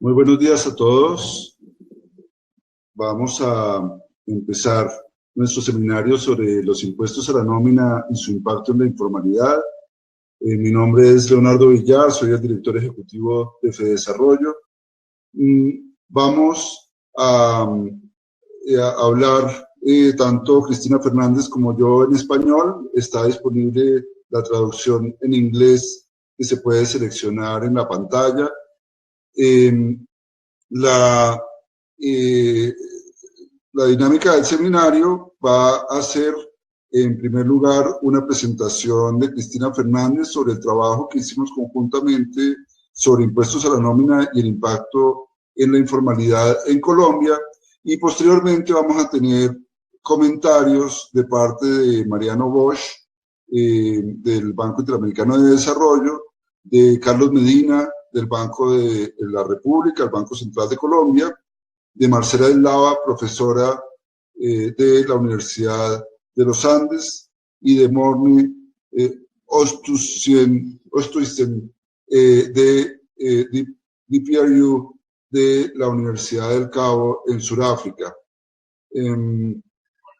Muy buenos días a todos. Vamos a empezar nuestro seminario sobre los impuestos a la nómina y su impacto en la informalidad. Mi nombre es Leonardo Villar, soy el director ejecutivo de FEDesarrollo. Vamos a hablar tanto Cristina Fernández como yo en español. Está disponible la traducción en inglés que se puede seleccionar en la pantalla. La dinámica del seminario va a ser, en primer lugar, una presentación de Cristina Fernández sobre el trabajo que hicimos conjuntamente sobre impuestos a la nómina y el impacto en la informalidad en Colombia, y posteriormente vamos a tener comentarios de parte de Mariano Bosch, del Banco Interamericano de Desarrollo, de Carlos Medina, del Banco de la República, el Banco Central de Colombia, de Marcela Eslava, profesora de la Universidad de los Andes, y de Morne Ostuisten de DPRU de la Universidad del Cabo en Sudáfrica.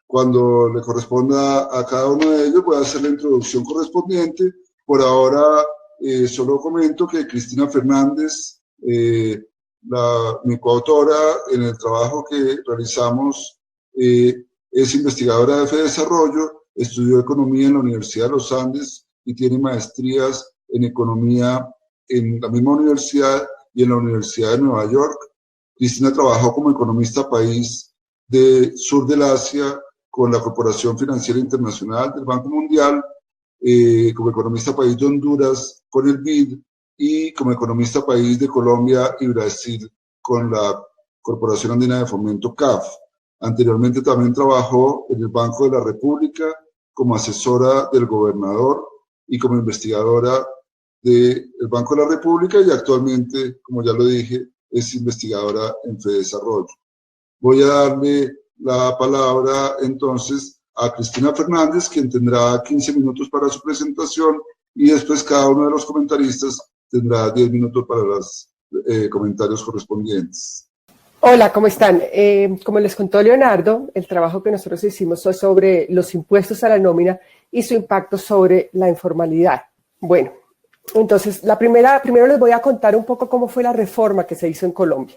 Cuando le corresponda a cada uno de ellos, voy a hacer la introducción correspondiente. Por ahora, solo comento que Cristina Fernández, mi coautora en el trabajo que realizamos, es investigadora de FEDesarrollo, estudió economía en la Universidad de los Andes y tiene maestrías en economía en la misma universidad y en la Universidad de Nueva York. Cristina trabajó como economista país del sur del Asia con la Corporación Financiera Internacional del Banco Mundial, como economista país de Honduras con el BID y como economista país de Colombia y Brasil con la Corporación Andina de Fomento CAF. Anteriormente también trabajó en el Banco de la República como asesora del gobernador y como investigadora del Banco de la República, y actualmente, como ya lo dije, es investigadora en FEDesarrollo. Voy a darle la palabra entonces a Cristina Fernández, quien tendrá 15 minutos para su presentación, y después cada uno de los comentaristas tendrá 10 minutos para los comentarios correspondientes. Hola, ¿cómo están? Como les contó Leonardo, el trabajo que nosotros hicimos fue sobre los impuestos a la nómina y su impacto sobre la informalidad. Bueno, entonces, primero les voy a contar un poco cómo fue la reforma que se hizo en Colombia.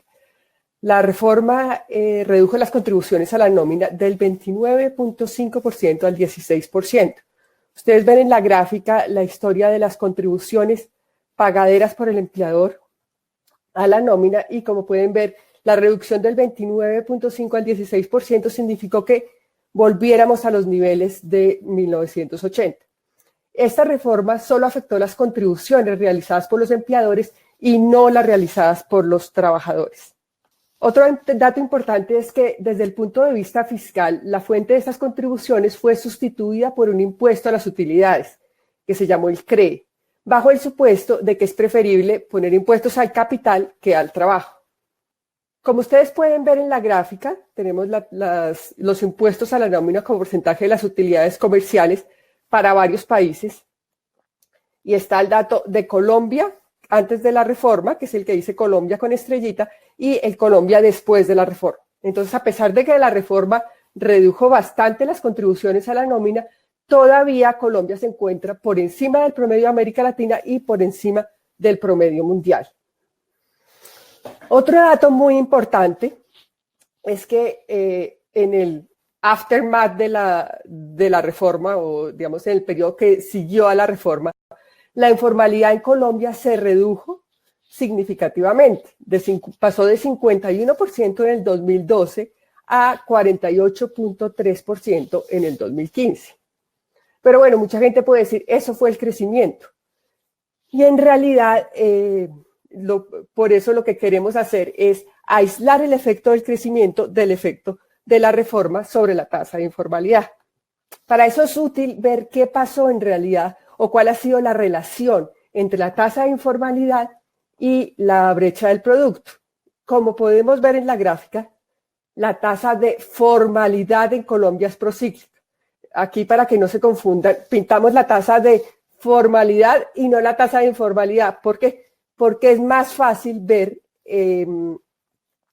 La reforma redujo las contribuciones a la nómina del 29.5% al 16%. Ustedes ven en la gráfica la historia de las contribuciones pagaderas por el empleador a la nómina, y como pueden ver, la reducción del 29.5 al 16% significó que volviéramos a los niveles de 1980. Esta reforma solo afectó las contribuciones realizadas por los empleadores y no las realizadas por los trabajadores. Otro dato importante es que desde el punto de vista fiscal, la fuente de estas contribuciones fue sustituida por un impuesto a las utilidades, que se llamó el CREE, bajo el supuesto de que es preferible poner impuestos al capital que al trabajo. Como ustedes pueden ver en la gráfica, tenemos los impuestos a la nómina como porcentaje de las utilidades comerciales para varios países. Y está el dato de Colombia antes de la reforma, que es el que dice Colombia con estrellita, y el Colombia después de la reforma. Entonces, a pesar de que la reforma redujo bastante las contribuciones a la nómina, todavía Colombia se encuentra por encima del promedio de América Latina y por encima del promedio mundial. Otro dato muy importante es que en el aftermath de la reforma, o digamos en el periodo que siguió a la reforma, la informalidad en Colombia se redujo significativamente. Pasó de 51% en el 2012 a 48.3% en el 2015. Pero bueno, mucha gente puede decir, eso fue el crecimiento. Y en realidad, por eso lo que queremos hacer es aislar el efecto del crecimiento del efecto de la reforma sobre la tasa de informalidad. Para eso es útil ver qué pasó en realidad o cuál ha sido la relación entre la tasa de informalidad y la brecha del producto. Como podemos ver en la gráfica, la tasa de formalidad en Colombia es procíclica. Aquí, para que no se confundan, pintamos la tasa de formalidad y no la tasa de informalidad. ¿Por qué? Porque es más fácil ver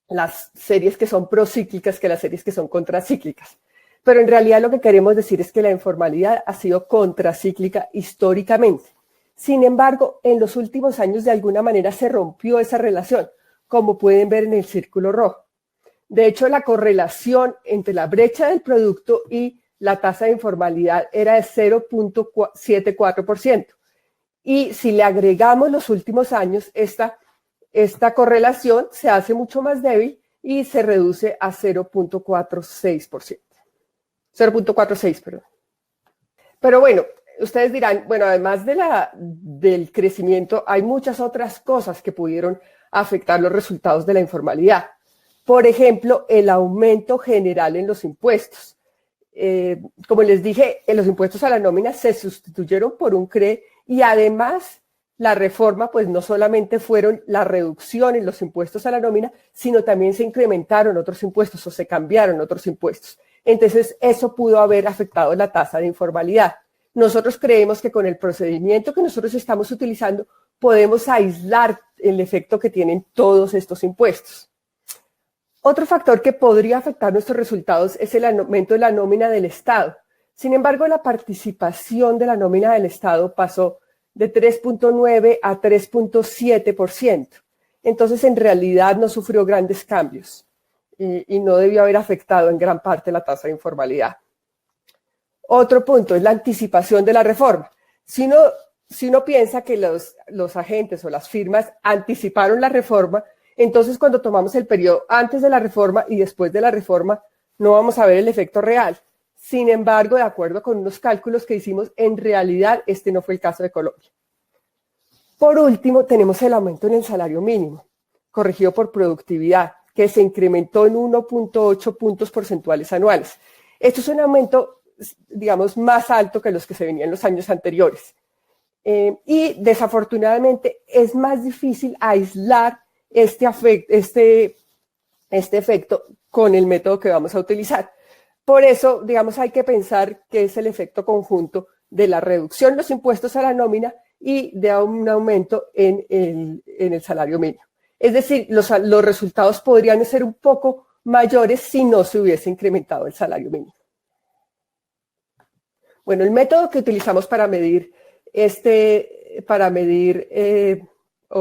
las series que son procíclicas que las series que son contracíclicas. Pero en realidad lo que queremos decir es que la informalidad ha sido contracíclica históricamente. Sin embargo, en los últimos años de alguna manera se rompió esa relación, como pueden ver en el círculo rojo. De hecho, la correlación entre la brecha del producto y la tasa de informalidad era de 0.74%. Y si le agregamos los últimos años, esta correlación se hace mucho más débil y se reduce a 0.46%. 0.46, perdón. Pero bueno, ustedes dirán, bueno, además del crecimiento, hay muchas otras cosas que pudieron afectar los resultados de la informalidad. Por ejemplo, el aumento general en los impuestos. Como les dije, los impuestos a la nómina se sustituyeron por un CRE y además la reforma, pues no solamente fueron la reducción en los impuestos a la nómina, sino también se incrementaron otros impuestos o se cambiaron otros impuestos. Entonces, eso pudo haber afectado la tasa de informalidad. Nosotros creemos que con el procedimiento que nosotros estamos utilizando podemos aislar el efecto que tienen todos estos impuestos. Otro factor que podría afectar nuestros resultados es el aumento de la nómina del Estado. Sin embargo, la participación de la nómina del Estado pasó de 3.9 a 3.7%. Entonces, en realidad no sufrió grandes cambios y no debió haber afectado en gran parte la tasa de informalidad. Otro punto es la anticipación de la reforma. Si uno piensa que los agentes o las firmas anticiparon la reforma, entonces cuando tomamos el periodo antes de la reforma y después de la reforma, no vamos a ver el efecto real. Sin embargo, de acuerdo con unos cálculos que hicimos, en realidad este no fue el caso de Colombia. Por último, tenemos el aumento en el salario mínimo, corregido por productividad, que se incrementó en 1.8 puntos porcentuales anuales. Esto es un aumento, digamos, más alto que los que se venían en los años anteriores. Y desafortunadamente es más difícil aislar este efecto con el método que vamos a utilizar. Por eso, digamos, hay que pensar que es el efecto conjunto de la reducción de los impuestos a la nómina y de un aumento en el salario mínimo. Es decir, los resultados podrían ser un poco mayores si no se hubiese incrementado el salario mínimo. Bueno, el método que utilizamos para medir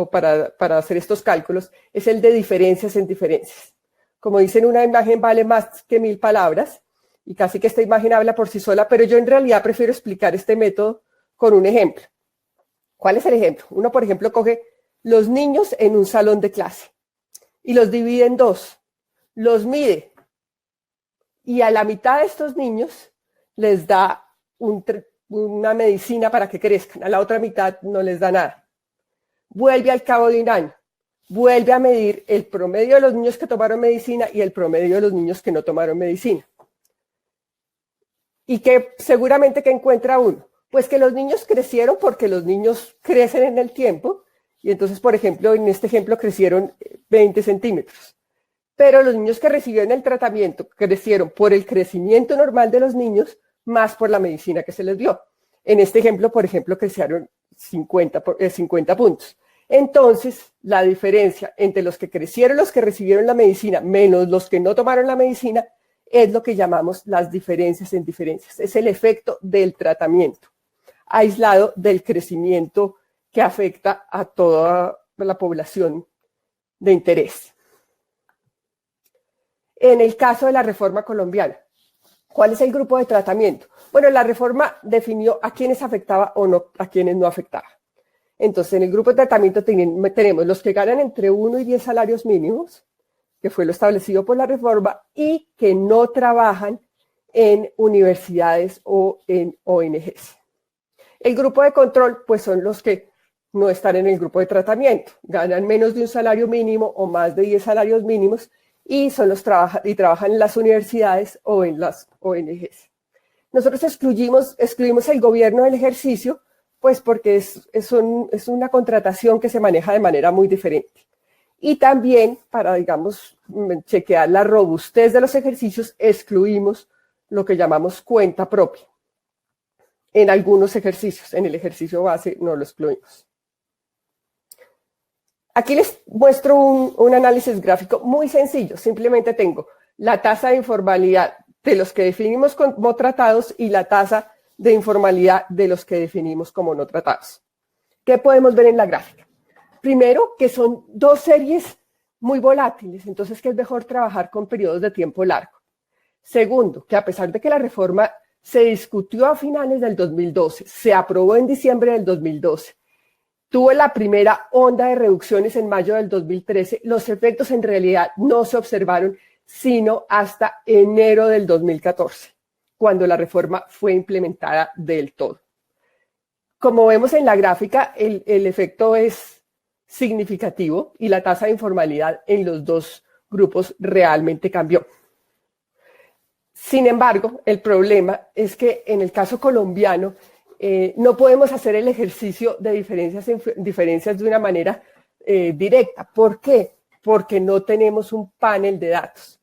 para hacer estos cálculos es el de diferencias en diferencias. Como dicen, una imagen vale más que 1000 palabras y casi que esta imagen habla por sí sola, pero yo en realidad prefiero explicar este método con un ejemplo. ¿Cuál es el ejemplo? Uno, por ejemplo, coge los niños en un salón de clase y los divide en dos, los mide y a la mitad de estos niños les da una medicina para que crezcan, a la otra mitad no les da nada. Vuelve al cabo de un año, vuelve a medir el promedio de los niños que tomaron medicina y el promedio de los niños que no tomaron medicina. ¿Y que seguramente que encuentra uno? Pues que los niños crecieron porque los niños crecen en el tiempo y entonces, por ejemplo, en este ejemplo crecieron 20 centímetros. Pero los niños que recibieron el tratamiento crecieron por el crecimiento normal de los niños más por la medicina que se les dio. En este ejemplo, por ejemplo, crecieron 50 puntos. Entonces, la diferencia entre los que crecieron, los que recibieron la medicina, menos los que no tomaron la medicina, es lo que llamamos las diferencias en diferencias. Es el efecto del tratamiento, aislado del crecimiento que afecta a toda la población de interés. En el caso de la reforma colombiana, ¿cuál es el grupo de tratamiento? Bueno, la reforma definió a quiénes afectaba o no, a quiénes no afectaba. Entonces, en el grupo de tratamiento tenemos los que ganan entre 1 y 10 salarios mínimos, que fue lo establecido por la reforma, y que no trabajan en universidades o en ONGs. El grupo de control, pues son los que no están en el grupo de tratamiento, ganan menos de un salario mínimo o más de 10 salarios mínimos y trabajan en las universidades o en las ONGs. Nosotros excluimos el gobierno del ejercicio, pues porque es una contratación que se maneja de manera muy diferente. Y también para, digamos, chequear la robustez de los ejercicios, excluimos lo que llamamos cuenta propia. En algunos ejercicios, en el ejercicio base no lo excluimos. Aquí les muestro un análisis gráfico muy sencillo. Simplemente tengo la tasa de informalidad de los que definimos como tratados y la tasa de informalidad de los que definimos como no tratados. ¿Qué podemos ver en la gráfica? Primero, que son dos series muy volátiles, entonces que es mejor trabajar con periodos de tiempo largo. Segundo, que a pesar de que la reforma se discutió a finales del 2012, se aprobó en diciembre del 2012, tuvo la primera onda de reducciones en mayo del 2013, los efectos en realidad no se observaron sino hasta enero del 2014, cuando la reforma fue implementada del todo. Como vemos en la gráfica, el efecto es significativo y la tasa de informalidad en los dos grupos realmente cambió. Sin embargo, el problema es que en el caso colombiano no podemos hacer el ejercicio de diferencias de una manera directa. ¿Por qué? Porque no tenemos un panel de datos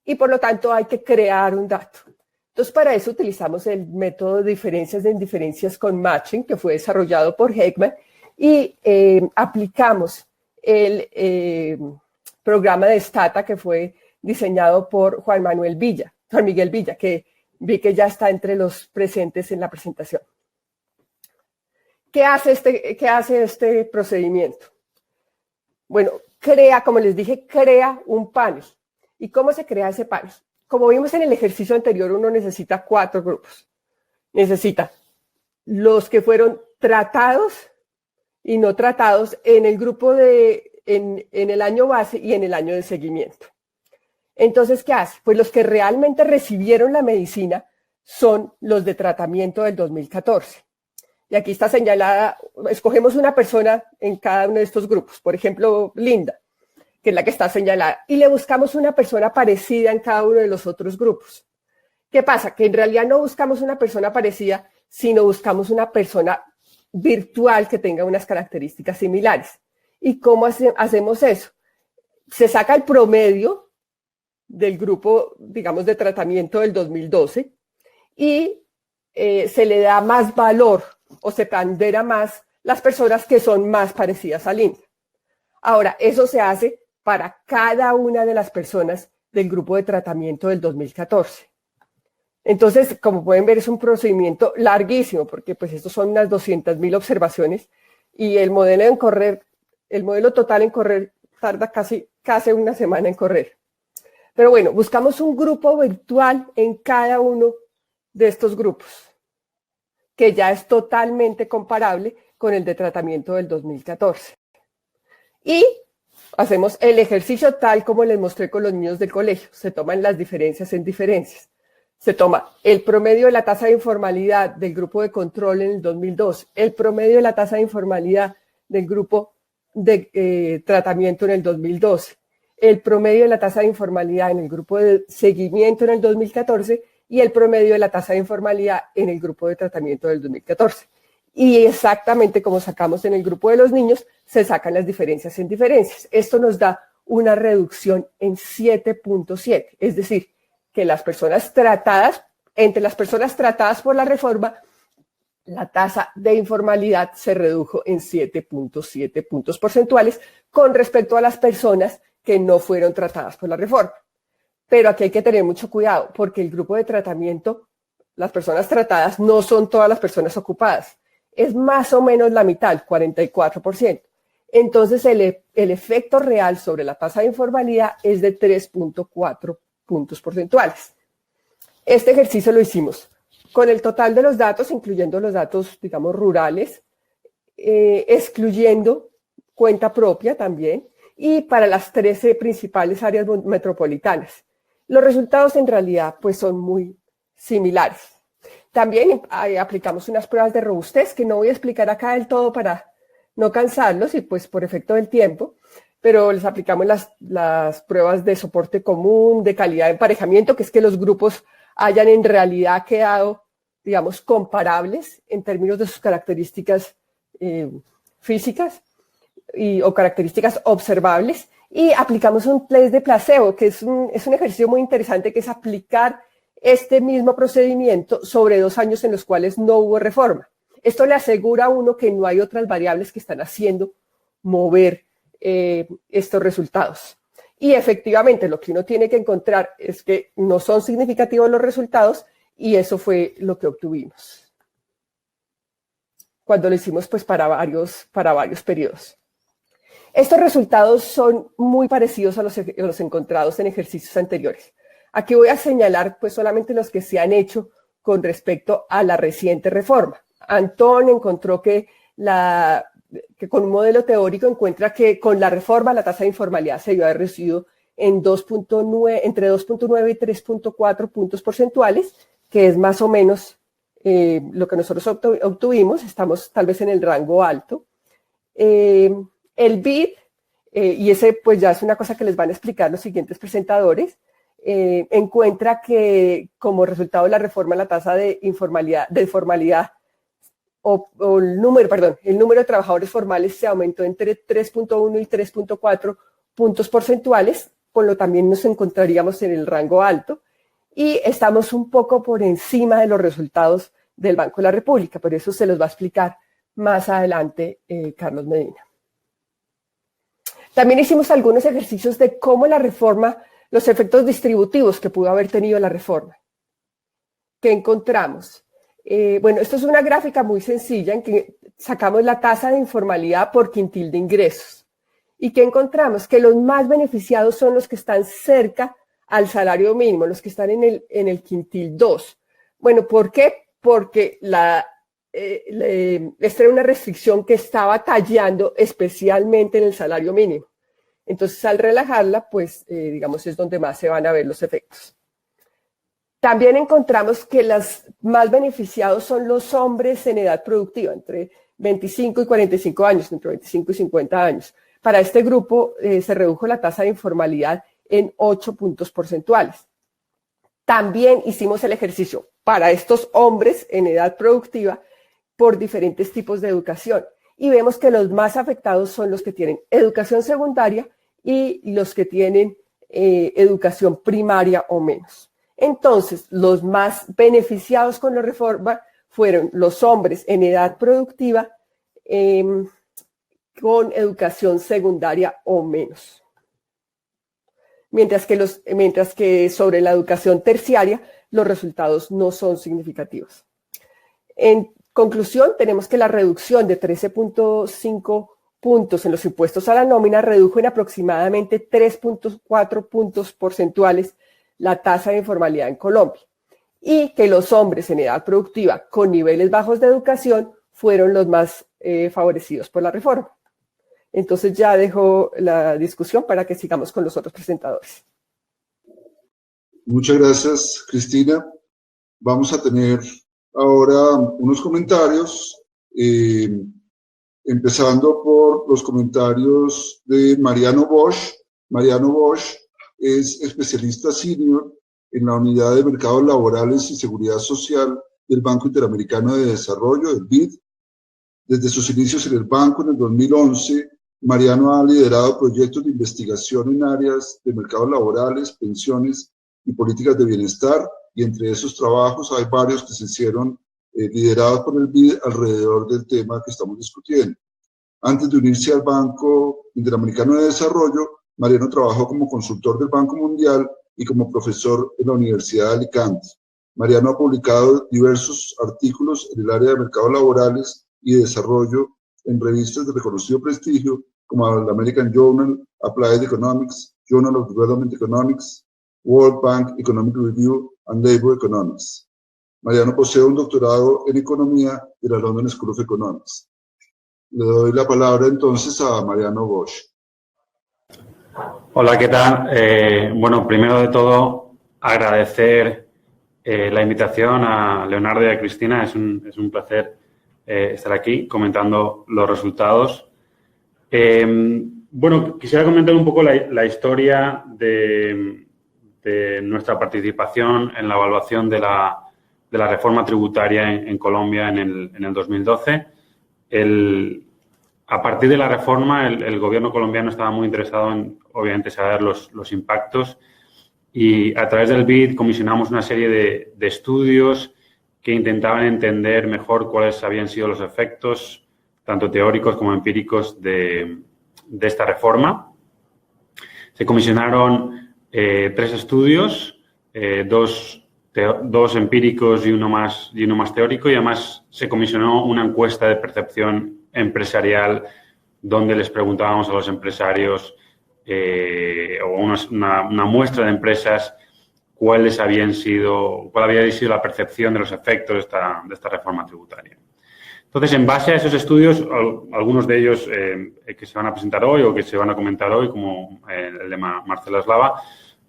y por lo tanto hay que crear un dato. Entonces, para eso utilizamos el método de diferencias en diferencias con matching, que fue desarrollado por Heckman, y aplicamos el programa de Stata que fue diseñado por Juan Miguel Villa, que vi que ya está entre los presentes en la presentación. ¿Qué hace este procedimiento? Bueno, como les dije, crea un panel. ¿Y cómo se crea ese panel? Como vimos en el ejercicio anterior, uno necesita 4 grupos. Necesita los que fueron tratados y no tratados en el grupo en el año base y en el año de seguimiento. Entonces, ¿qué hace? Pues los que realmente recibieron la medicina son los de tratamiento del 2014. Y aquí está señalada, escogemos una persona en cada uno de estos grupos. Por ejemplo, Linda, que es la que está señalada, y le buscamos una persona parecida en cada uno de los otros grupos. ¿Qué pasa? Que en realidad no buscamos una persona parecida, sino buscamos una persona virtual que tenga unas características similares. ¿Y cómo hacemos eso? Se saca el promedio del grupo, digamos, de tratamiento del 2012 y se le da más valor o se pondera más las personas que son más parecidas a Linda. Ahora, eso se hace para cada una de las personas del grupo de tratamiento del 2014. Entonces, como pueden ver, es un procedimiento larguísimo, porque pues estos son unas 200.000 observaciones y el modelo total en correr tarda casi una semana en correr. Pero bueno, buscamos un grupo virtual en cada uno de estos grupos, que ya es totalmente comparable con el de tratamiento del 2014. Y hacemos el ejercicio tal como les mostré con los niños del colegio. Se toman las diferencias en diferencias. Se toma el promedio de la tasa de informalidad del grupo de control en el 2002, el promedio de la tasa de informalidad del grupo de tratamiento en el 2012, el promedio de la tasa de informalidad en el grupo de seguimiento en el 2014 y el promedio de la tasa de informalidad en el grupo de tratamiento del 2014. Y exactamente como sacamos en el grupo de los niños, se sacan las diferencias en diferencias. Esto nos da una reducción en 7.7, es decir, que entre las personas tratadas por la reforma, la tasa de informalidad se redujo en 7.7 puntos porcentuales con respecto a las personas que no fueron tratadas por la reforma. Pero aquí hay que tener mucho cuidado porque el grupo de tratamiento, las personas tratadas no son todas las personas ocupadas. Es más o menos la mitad, el 44%. Entonces el efecto real sobre la tasa de informalidad es de 3.4 puntos porcentuales. Este ejercicio lo hicimos con el total de los datos, incluyendo los datos, digamos, rurales, excluyendo cuenta propia también, y para las 13 principales áreas metropolitanas. Los resultados en realidad pues son muy similares. También aplicamos unas pruebas de robustez que no voy a explicar acá del todo para no cansarlos y pues por efecto del tiempo, pero les aplicamos las pruebas de soporte común, de calidad de emparejamiento, que es que los grupos hayan en realidad quedado, digamos, comparables en términos de sus características físicas o características observables, y aplicamos un test de placebo, que es un ejercicio muy interesante, que es aplicar este mismo procedimiento sobre 2 años en los cuales no hubo reforma. Esto le asegura a uno que no hay otras variables que están haciendo mover estos resultados. Y efectivamente lo que uno tiene que encontrar es que no son significativos los resultados y eso fue lo que obtuvimos cuando lo hicimos pues para varios periodos. Estos resultados son muy parecidos a los encontrados en ejercicios anteriores. Aquí voy a señalar pues solamente los que se han hecho con respecto a la reciente reforma. Antón encontró que con un modelo teórico encuentra que con la reforma la tasa de informalidad se dio a reducido en entre 2.9 y 3.4 puntos porcentuales, que es más o menos lo que nosotros obtuvimos. Estamos tal vez en el rango alto. El BID, y ese pues ya es una cosa que les van a explicar los siguientes presentadores, encuentra que como resultado de la reforma la tasa de formalidad el número de trabajadores formales se aumentó entre 3.1 y 3.4 puntos porcentuales, con lo también nos encontraríamos en el rango alto, y estamos un poco por encima de los resultados del Banco de la República, pero eso se los va a explicar más adelante Carlos Medina. También hicimos algunos ejercicios de cómo la reforma, los efectos distributivos que pudo haber tenido la reforma. ¿Qué encontramos? Bueno, esto es una gráfica muy sencilla en que sacamos la tasa de informalidad por quintil de ingresos. ¿Y qué encontramos? Que los más beneficiados son los que están cerca al salario mínimo, los que están en el quintil 2. Bueno, ¿por qué? Porque esta era una restricción que estaba tallando especialmente en el salario mínimo. Entonces, al relajarla, pues, digamos, es donde más se van a ver los efectos. También encontramos que los más beneficiados son los hombres en edad productiva, entre 25 y 45 años, entre 25 y 50 años. Para este grupo se redujo la tasa de informalidad en 8 puntos porcentuales. También hicimos el ejercicio para estos hombres en edad productiva por diferentes tipos de educación. Y vemos que los más afectados son los que tienen educación secundaria y los que tienen educación primaria o menos. Entonces, los más beneficiados con la reforma fueron los hombres en edad productiva con educación secundaria o menos. Mientras que sobre la educación terciaria, los resultados no son significativos. En conclusión, tenemos que la reducción de 13.5 puntos en los impuestos a la nómina redujo en aproximadamente 3.4 puntos porcentuales la tasa de informalidad en Colombia, y que los hombres en edad productiva con niveles bajos de educación fueron los más favorecidos por la reforma. Entonces ya dejo la discusión para que sigamos con los otros presentadores. Muchas gracias, Cristina. Vamos a tener ahora unos comentarios, empezando por los comentarios de Mariano Bosch. Mariano Bosch es especialista senior en la Unidad de Mercados Laborales y Seguridad Social del Banco Interamericano de Desarrollo, el BID. Desde sus inicios en el banco en el 2011, Mariano ha liderado proyectos de investigación en áreas de mercados laborales, pensiones y políticas de bienestar, y entre esos trabajos hay varios que se hicieron liderados por el BID alrededor del tema que estamos discutiendo. Antes de unirse al Banco Interamericano de Desarrollo, Mariano trabajó como consultor del Banco Mundial y como profesor en la Universidad de Alicante. Mariano ha publicado diversos artículos en el área de mercados laborales y desarrollo en revistas de reconocido prestigio como el American Journal, Applied Economics, Journal of Development Economics, World Bank Economic Review and Labor Economics. Mariano posee un doctorado en economía de la London School of Economics. Le doy la palabra entonces a Mariano Bosch. Hola, ¿qué tal? Bueno, primero de todo, agradecer la invitación a Leonardo y a Cristina. Es un placer estar aquí comentando los resultados. Bueno, quisiera comentar un poco la historia de nuestra participación en la evaluación de la reforma tributaria en Colombia en el 2012. A partir de la reforma, el gobierno colombiano estaba muy interesado en, obviamente, saber los impactos, y a través del BID comisionamos una serie de estudios que intentaban entender mejor cuáles habían sido los efectos, tanto teóricos como empíricos, de de esta reforma. Se comisionaron 3 estudios, dos empíricos y uno más teórico, y además se comisionó una encuesta de percepción empresarial donde les preguntábamos a los empresarios o una muestra de empresas cuál había sido la percepción de los efectos de esta reforma tributaria. Entonces, en base a esos estudios, algunos de ellos que se van a presentar hoy o que se van a comentar hoy, como el de Marcela Eslava,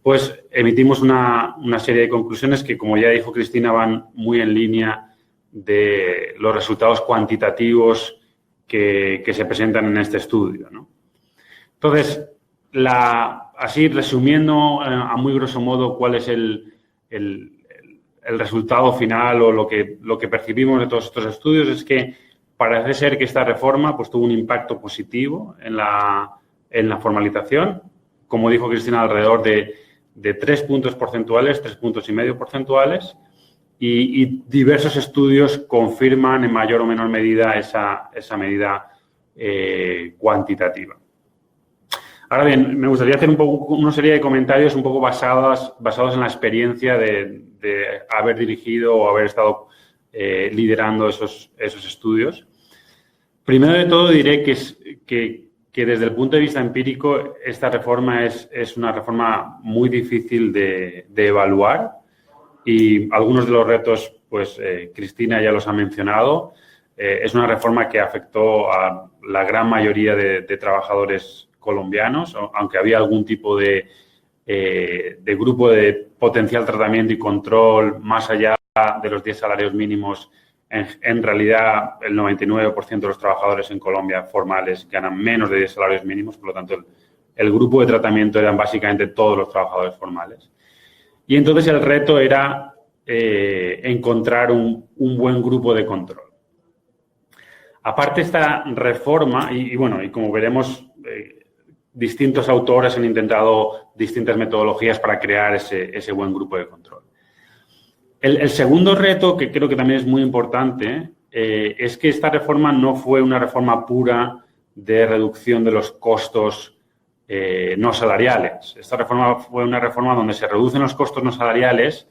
pues emitimos una serie de conclusiones que, como ya dijo Cristina, van muy en línea de los resultados cuantitativos que se presentan en este estudio, ¿no? Entonces, así resumiendo a muy grosso modo cuál es el resultado final o lo que percibimos de todos estos estudios, es que parece ser que esta reforma pues tuvo un impacto positivo en la formalización, como dijo Cristina, alrededor de 3 puntos porcentuales, 3,5 puntos porcentuales, y diversos estudios confirman en mayor o menor medida esa medida cuantitativa. Ahora bien, me gustaría hacer una serie de comentarios un poco basados en la experiencia de haber dirigido o haber estado liderando esos estudios. Primero de todo diré que desde el punto de vista empírico esta reforma es una reforma muy difícil de evaluar, y algunos de los retos, pues Cristina ya los ha mencionado. Es una reforma que afectó a la gran mayoría de trabajadores colombianos, aunque había algún tipo de grupo de potencial tratamiento y control más allá de los 10 salarios mínimos. En realidad, el 99% de los trabajadores en Colombia formales ganan menos de 10 salarios mínimos, por lo tanto, el grupo de tratamiento eran básicamente todos los trabajadores formales. Y entonces el reto era encontrar un buen grupo de control. Aparte, esta reforma, y como veremos, distintos autores han intentado distintas metodologías para crear ese buen grupo de control. El segundo reto, que creo que también es muy importante, es que esta reforma no fue una reforma pura de reducción de los costos no salariales. Esta reforma fue una reforma donde se reducen los costos no salariales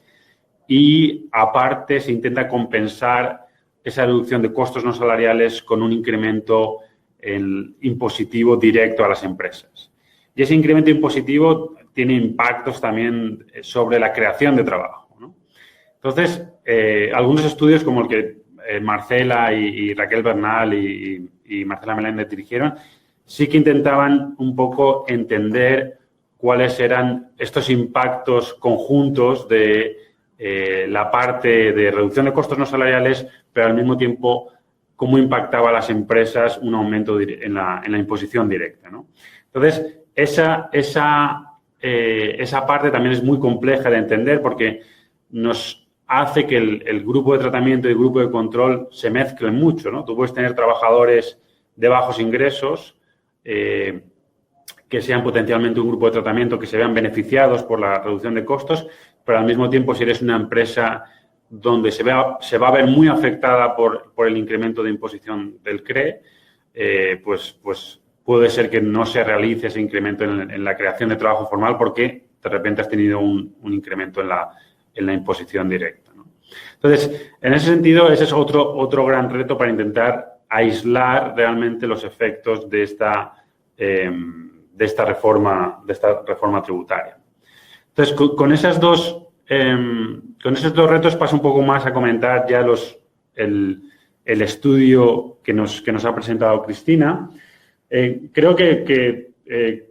y, aparte, se intenta compensar esa reducción de costos no salariales con un incremento impositivo directo a las empresas. Y ese incremento impositivo tiene impactos también sobre la creación de trabajo, ¿no? Entonces, algunos estudios como el que Marcela y Raquel Bernal y Marcela Meléndez dirigieron, sí que intentaban un poco entender cuáles eran estos impactos conjuntos de la parte de reducción de costos no salariales, pero al mismo tiempo cómo impactaba a las empresas un aumento en la imposición directa, ¿no? Entonces, esa parte también es muy compleja de entender porque nos hace que el grupo de tratamiento y el grupo de control se mezclen mucho, ¿no? Tú puedes tener trabajadores de bajos ingresos que sean potencialmente un grupo de tratamiento que se vean beneficiados por la reducción de costos, pero al mismo tiempo, si eres una empresa donde se va a ver muy afectada por el incremento de imposición del CRE, pues puede ser que no se realice ese incremento en la creación de trabajo formal porque de repente has tenido un incremento en la imposición directa, ¿no? Entonces, en ese sentido, ese es otro gran reto para intentar aislar realmente los efectos de esta reforma tributaria. Entonces, con esos dos retos paso un poco más a comentar ya el estudio que nos ha presentado Cristina. Creo que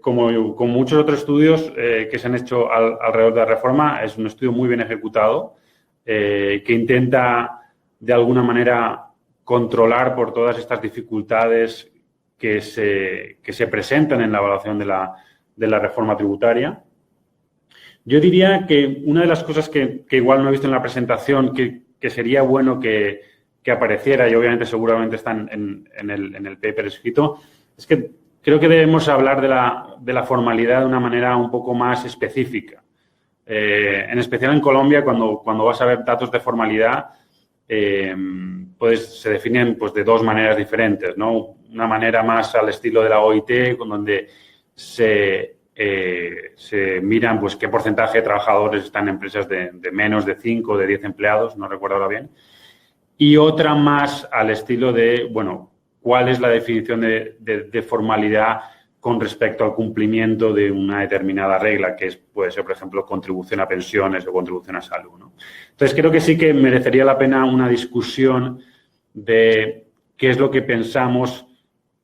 como muchos otros estudios que se han hecho alrededor de la reforma, es un estudio muy bien ejecutado, que intenta de alguna manera controlar por todas estas dificultades que se presentan en la evaluación de la reforma tributaria. Yo diría que una de las cosas que igual no he visto en la presentación, que sería bueno que apareciera, y obviamente seguramente están en el paper escrito, es que creo que debemos hablar de la formalidad de una manera un poco más específica. En especial en Colombia, cuando vas a ver datos de formalidad, pues se definen pues, de dos maneras diferentes, ¿no? Una manera más al estilo de la OIT, donde se miran pues, qué porcentaje de trabajadores están en empresas de menos de 5 o de 10 empleados, no recuerdo ahora bien. Y otra más al estilo de, bueno, cuál es la definición de formalidad con respecto al cumplimiento de una determinada regla, que puede ser, por ejemplo, contribución a pensiones o contribución a salud, ¿no? Entonces, creo que sí que merecería la pena una discusión de qué es lo que pensamos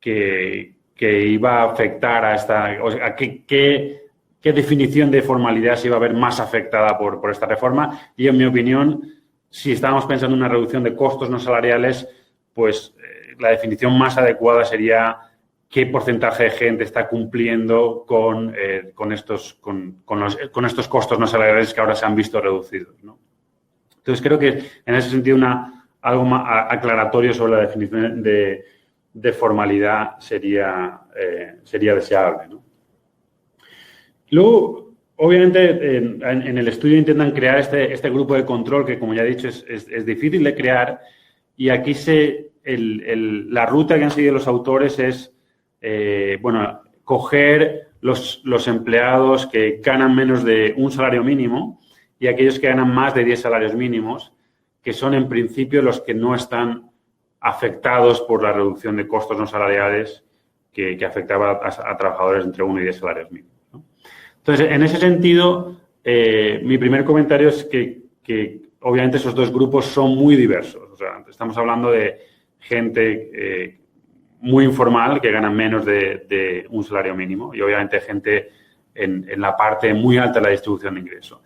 que iba a afectar a esta... O sea, qué definición de formalidad se iba a ver más afectada por esta reforma. Y, en mi opinión, si estábamos pensando en una reducción de costos no salariales, pues la definición más adecuada sería qué porcentaje de gente está cumpliendo con estos costos no salariales que ahora se han visto reducidos, ¿no? Entonces, creo que en ese sentido algo más aclaratorio sobre la definición de formalidad sería deseable, ¿no? Luego, obviamente, en el estudio intentan crear este grupo de control que, como ya he dicho, es difícil de crear, y aquí la ruta que han seguido los autores es coger los empleados que ganan menos de un salario mínimo y aquellos que ganan más de 10 salarios mínimos, que son en principio los que no están afectados por la reducción de costos no salariales que afectaba a trabajadores entre 1 y 10 salarios mínimos, ¿no? Entonces, en ese sentido, mi primer comentario es que obviamente esos dos grupos son muy diversos. O sea, estamos hablando de gente muy informal que gana menos de un salario mínimo y obviamente gente en la parte muy alta de la distribución de ingresos.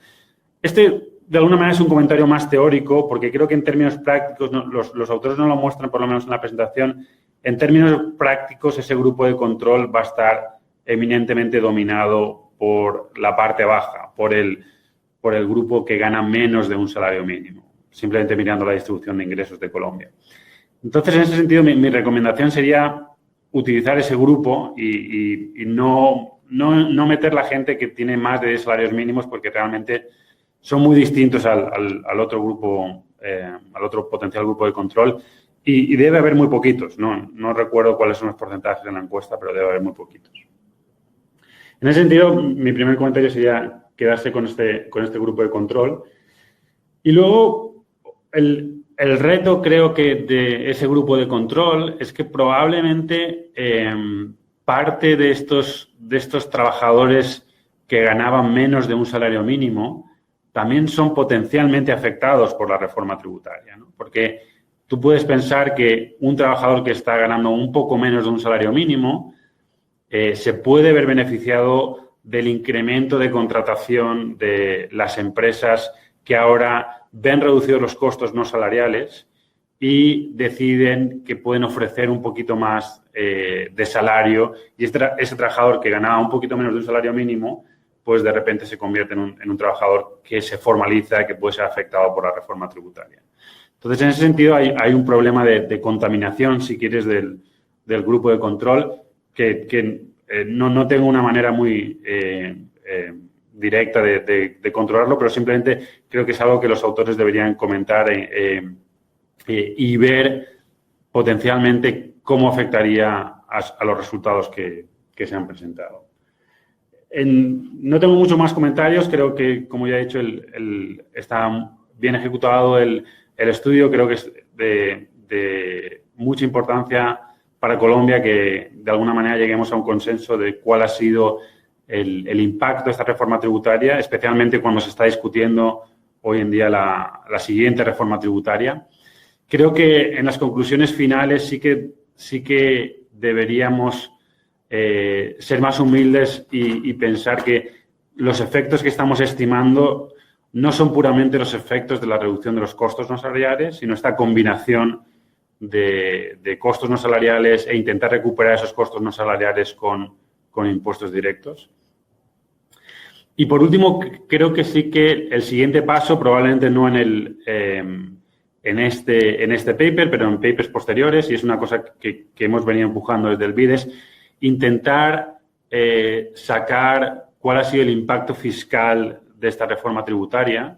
De alguna manera, es un comentario más teórico porque creo que en términos prácticos, los autores no lo muestran, por lo menos en la presentación, en términos prácticos ese grupo de control va a estar eminentemente dominado por la parte baja, por el grupo que gana menos de un salario mínimo, simplemente mirando la distribución de ingresos de Colombia. Entonces, en ese sentido, mi recomendación sería utilizar ese grupo y no meter la gente que tiene más de 10 salarios mínimos porque realmente son muy distintos al otro grupo, al otro potencial grupo de control y debe haber muy poquitos. No recuerdo cuáles son los porcentajes en la encuesta, pero debe haber muy poquitos. En ese sentido, mi primer comentario sería quedarse con este grupo de control. Y luego, el reto, creo que, de ese grupo de control es que probablemente parte de estos trabajadores que ganaban menos de un salario mínimo también son potencialmente afectados por la reforma tributaria, ¿no? Porque tú puedes pensar que un trabajador que está ganando un poco menos de un salario mínimo se puede ver beneficiado del incremento de contratación de las empresas que ahora ven reducidos los costos no salariales y deciden que pueden ofrecer un poquito más de salario y ese trabajador que ganaba un poquito menos de un salario mínimo, pues de repente se convierte en un trabajador que se formaliza, que puede ser afectado por la reforma tributaria. Entonces, en ese sentido, hay un problema de contaminación, si quieres, del grupo de control que no tengo una manera muy directa de controlarlo, pero simplemente creo que es algo que los autores deberían comentar y ver potencialmente cómo afectaría a los resultados que se han presentado. No tengo muchos más comentarios. Creo que, como ya he dicho, está bien ejecutado el estudio. Creo que es de mucha importancia para Colombia que, de alguna manera, lleguemos a un consenso de cuál ha sido el impacto de esta reforma tributaria, especialmente cuando se está discutiendo hoy en día la siguiente reforma tributaria. Creo que en las conclusiones finales sí que deberíamos ser más humildes y pensar que los efectos que estamos estimando no son puramente los efectos de la reducción de los costos no salariales, sino esta combinación de costos no salariales e intentar recuperar esos costos no salariales con impuestos directos. Y por último, creo que sí que el siguiente paso, probablemente no en este paper, pero en papers posteriores, y es una cosa que hemos venido empujando desde el BID, es intentar sacar cuál ha sido el impacto fiscal de esta reforma tributaria,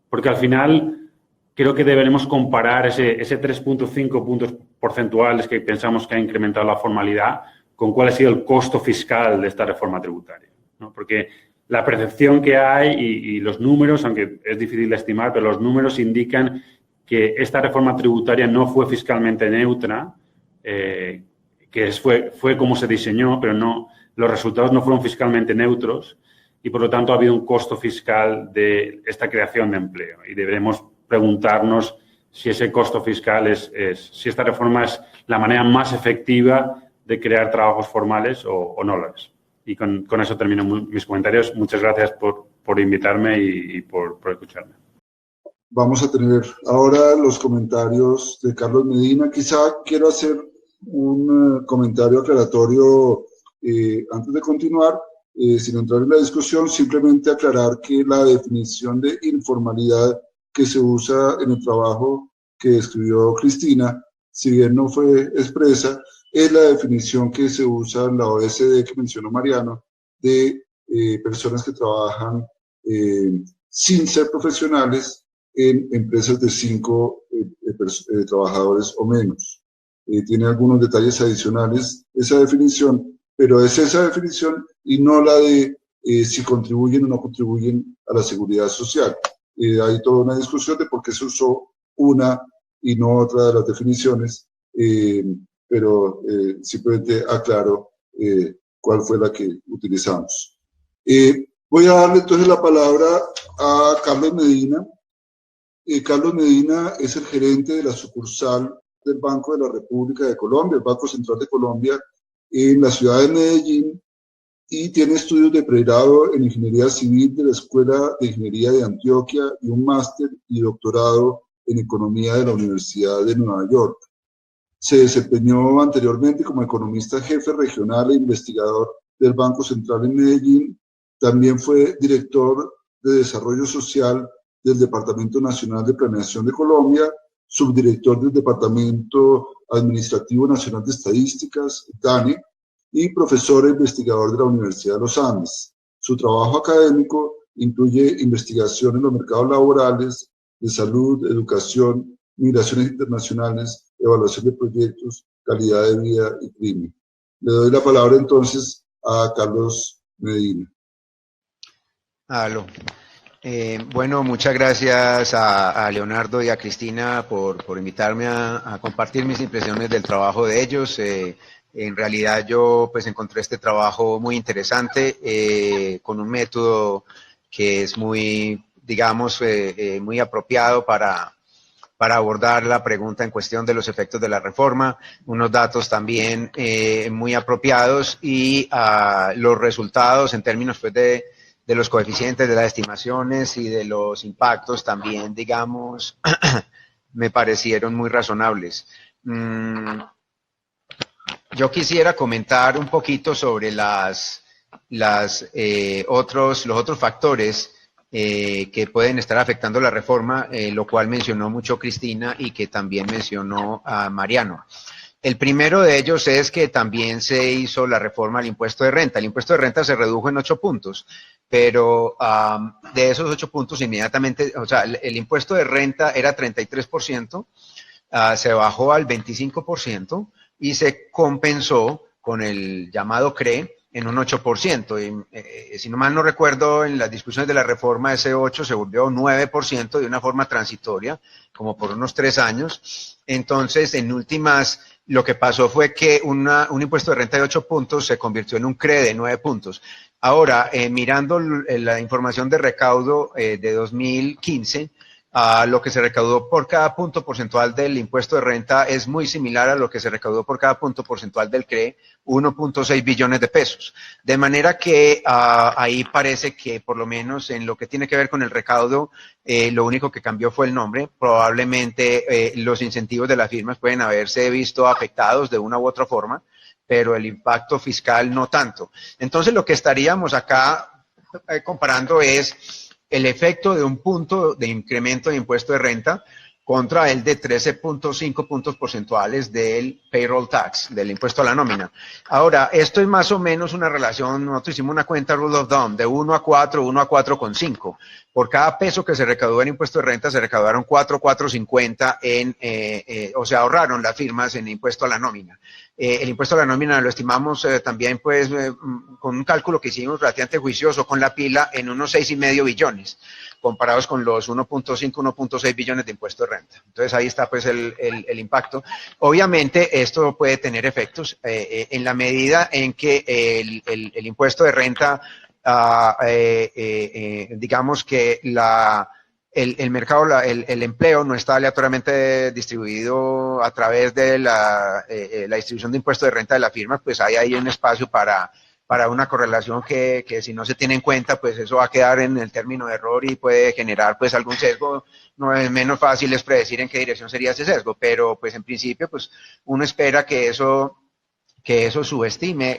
porque al final creo que deberemos comparar ese 3,5 puntos porcentuales que pensamos que ha incrementado la formalidad con cuál ha sido el costo fiscal de esta reforma tributaria, ¿no? Porque la percepción que hay y los números, aunque es difícil de estimar, pero los números indican que esta reforma tributaria no fue fiscalmente neutra, fue como se diseñó, pero los resultados no fueron fiscalmente neutros y, por lo tanto, ha habido un costo fiscal de esta creación de empleo. Y deberemos preguntarnos si ese costo fiscal si esta reforma es la manera más efectiva de crear trabajos formales o no lo es. Y con eso termino mis comentarios. Muchas gracias por invitarme y por escucharme. Vamos a tener ahora los comentarios de Carlos Medina. Quizá quiero hacer un comentario aclaratorio antes de continuar, sin entrar en la discusión, simplemente aclarar que la definición de informalidad que se usa en el trabajo que escribió Cristina, si bien no fue expresa, es la definición que se usa en la OECD que mencionó Mariano, de personas que trabajan sin ser profesionales en empresas de 5 trabajadores o menos. Tiene algunos detalles adicionales esa definición, pero es esa definición y no la de si contribuyen o no contribuyen a la seguridad social. Hay toda una discusión de por qué se usó una y no otra de las definiciones, pero simplemente aclaro cuál fue la que utilizamos. Voy a darle entonces la palabra a Carlos Medina. Carlos Medina es el gerente de la sucursal del Banco de la República de Colombia, el Banco Central de Colombia, en la ciudad de Medellín, y tiene estudios de pregrado en Ingeniería Civil de la Escuela de Ingeniería de Antioquia y un máster y doctorado en Economía de la Universidad de Nueva York. Se desempeñó anteriormente como economista jefe regional e investigador del Banco Central en Medellín. También fue director de Desarrollo Social del Departamento Nacional de Planeación de Colombia, subdirector del Departamento Administrativo Nacional de Estadísticas, DANE, y profesor e investigador de la Universidad de los Andes. Su trabajo académico incluye investigación en los mercados laborales, de salud, educación, migraciones internacionales, evaluación de proyectos, calidad de vida y crimen. Le doy la palabra entonces a Carlos Medina. Aló. Bueno, muchas gracias a Leonardo y a Cristina por invitarme a compartir mis impresiones del trabajo de ellos. En realidad yo pues encontré este trabajo muy interesante, con un método que es muy, digamos, muy apropiado para abordar la pregunta en cuestión de los efectos de la reforma, unos datos también muy apropiados y los resultados en términos pues de los coeficientes, de las estimaciones y de los impactos también, digamos, me parecieron muy razonables. Yo quisiera comentar un poquito sobre los otros factores que pueden estar afectando la reforma, lo cual mencionó mucho Cristina y que también mencionó a Mariano. El primero de ellos es que también se hizo la reforma al impuesto de renta. El impuesto de renta se redujo en 8 puntos, pero de esos 8 puntos inmediatamente, o sea, el impuesto de renta era 33%, se bajó al 25% y se compensó con el llamado CRE en un 8%. Y, si no mal no recuerdo, en las discusiones de la reforma ese 8 se volvió 9% de una forma transitoria, como por unos 3 años. Entonces, en últimas, lo que pasó fue que un impuesto de renta de 8 puntos se convirtió en un CRE de 9 puntos. Ahora, mirando la información de recaudo de 2015, lo que se recaudó por cada punto porcentual del impuesto de renta es muy similar a lo que se recaudó por cada punto porcentual del CRE, 1.6 billones de pesos. De manera que ahí parece que por lo menos en lo que tiene que ver con el recaudo, lo único que cambió fue el nombre. Probablemente los incentivos de las firmas pueden haberse visto afectados de una u otra forma, pero el impacto fiscal no tanto. Entonces lo que estaríamos acá comparando es el efecto de un punto de incremento de impuesto de renta contra el de 13.5 puntos porcentuales del payroll tax, del impuesto a la nómina. Ahora, esto es más o menos una relación, nosotros hicimos una cuenta rule of thumb de 1 a 4,5. Por cada peso que se recaudó en impuesto de renta, se recaudaron 4,50 o sea, ahorraron las firmas en impuesto a la nómina. El impuesto a la nómina lo estimamos también, pues, con un cálculo que hicimos relativamente juicioso con la pila en unos 6,5 billones, comparados con los 1.5, 1.6 billones de impuesto de renta. Entonces ahí está pues el impacto. Obviamente esto puede tener efectos en la medida en que el impuesto de renta, digamos que el mercado, el empleo no está aleatoriamente distribuido a través de la distribución de impuestos de renta de la firma, pues hay ahí un espacio para una correlación que si no se tiene en cuenta, pues eso va a quedar en el término de error y puede generar pues algún sesgo. No es menos fácil es predecir en qué dirección sería ese sesgo, pero pues en principio pues uno espera que eso subestime,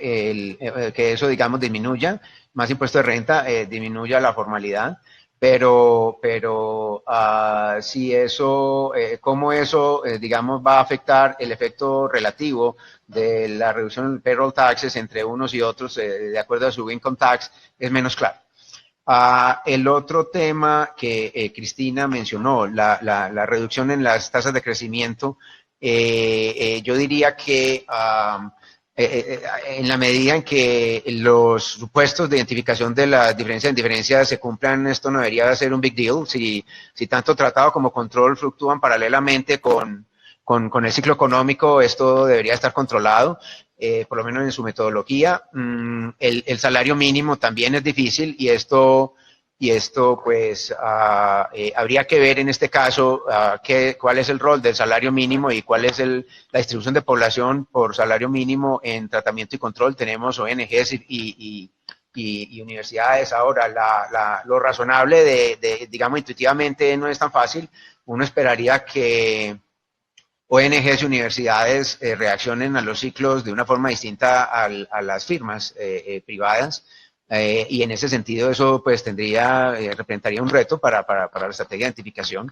que eso digamos disminuya, más impuesto de renta, disminuya la formalidad. Pero si eso, cómo eso, digamos, va a afectar el efecto relativo de la reducción del payroll taxes entre unos y otros, de acuerdo a su income tax, es menos claro. El otro tema que Cristina mencionó, la reducción en las tasas de crecimiento, yo diría que en la medida en que los supuestos de identificación de las diferencias en diferencias se cumplan, esto no debería ser un big deal. Si tanto tratado como control fluctúan paralelamente con el ciclo económico, esto debería estar controlado, por lo menos en su metodología. El salario mínimo también es difícil y esto pues habría que ver en este caso cuál es el rol del salario mínimo y cuál es la distribución de población por salario mínimo en tratamiento y control. Tenemos ONGs y universidades. Ahora, lo razonable digamos, intuitivamente no es tan fácil. Uno esperaría que ONGs y universidades reaccionen a los ciclos de una forma distinta a las firmas privadas. Y en ese sentido eso pues representaría un reto para la estrategia de identificación,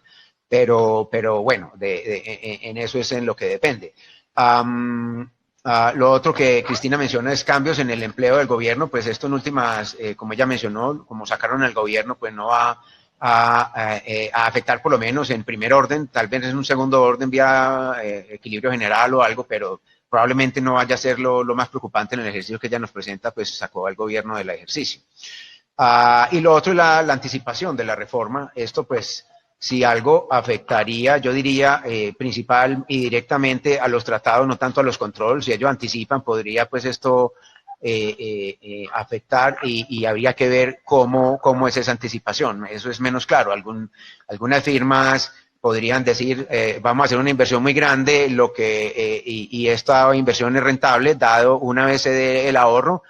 pero bueno, en eso es en lo que depende. Lo otro que Cristina menciona es cambios en el empleo del gobierno, pues esto en últimas, como ella mencionó, como sacaron al gobierno, pues no va a afectar por lo menos en primer orden, tal vez en un segundo orden vía equilibrio general o algo, pero probablemente no vaya a ser lo más preocupante en el ejercicio que ella nos presenta, pues sacó al gobierno del ejercicio. Y lo otro es la anticipación de la reforma. Esto pues, si algo afectaría, yo diría, principal y directamente a los tratados, no tanto a los controles. Si ellos anticipan, podría pues esto afectar y habría que ver cómo es esa anticipación. Eso es menos claro. Algunas firmas podrían decir, vamos a hacer una inversión muy grande, y esta inversión es rentable, dado una vez se dé el ahorro,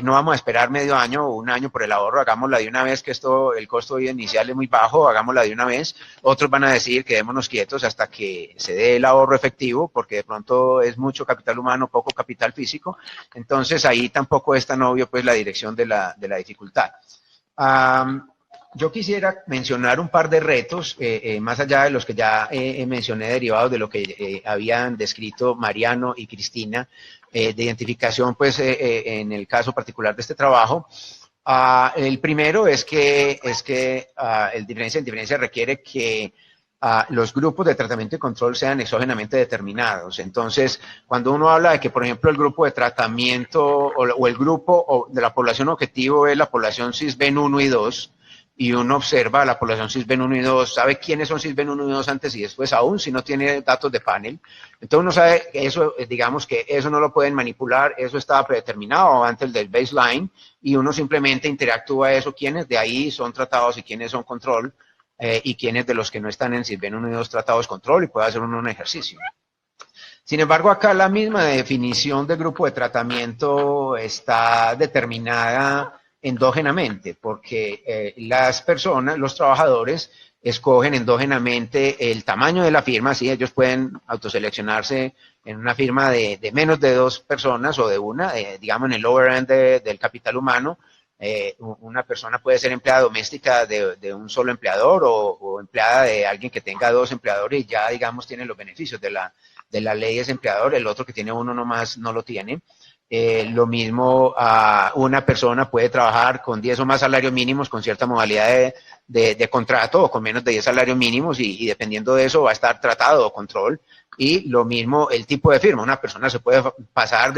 no vamos a esperar medio año o un año por el ahorro, hagámosla de una vez, que el costo inicial es muy bajo, hagámosla de una vez. Otros van a decir, quedémonos quietos hasta que se dé el ahorro efectivo, porque de pronto es mucho capital humano, poco capital físico. Entonces ahí tampoco es tan obvio pues la dirección de la dificultad. Yo quisiera mencionar un par de retos, más allá de los que ya mencioné, derivados de lo que habían descrito Mariano y Cristina, de identificación, pues, en el caso particular de este trabajo. El primero es que el diferencia en diferencia requiere que los grupos de tratamiento y control sean exógenamente determinados. Entonces, cuando uno habla de que, por ejemplo, el grupo de tratamiento o el grupo de la población objetivo es la población cisben 1 y 2, y uno observa la población cisben 1 y 2, sabe quiénes son cisben 1 y 2 antes y después, aún si no tiene datos de panel. Entonces uno sabe que eso, digamos que eso no lo pueden manipular, eso estaba predeterminado antes del baseline, y uno simplemente interactúa eso, quiénes de ahí son tratados y quiénes son control, y quiénes de los que no están en cisben 1 y 2 tratados control, y puede hacer uno un ejercicio. Sin embargo, acá la misma definición de grupo de tratamiento está determinada endógenamente, porque las personas, los trabajadores, escogen endógenamente el tamaño de la firma. Sí, ellos pueden autoseleccionarse en una firma de menos de 2 personas o de una, digamos en el lower end del capital humano, Una persona puede ser empleada doméstica de un solo empleador o empleada de alguien que tenga 2 empleadores y ya, digamos, tiene los beneficios de la ley de ese empleador, el otro que tiene uno nomás no lo tiene. Lo mismo, una persona puede trabajar con 10 o más salarios mínimos con cierta modalidad de contrato o con menos de 10 salarios mínimos y dependiendo de eso va a estar tratado o control. Y lo mismo el tipo de firma. Una persona se puede pasar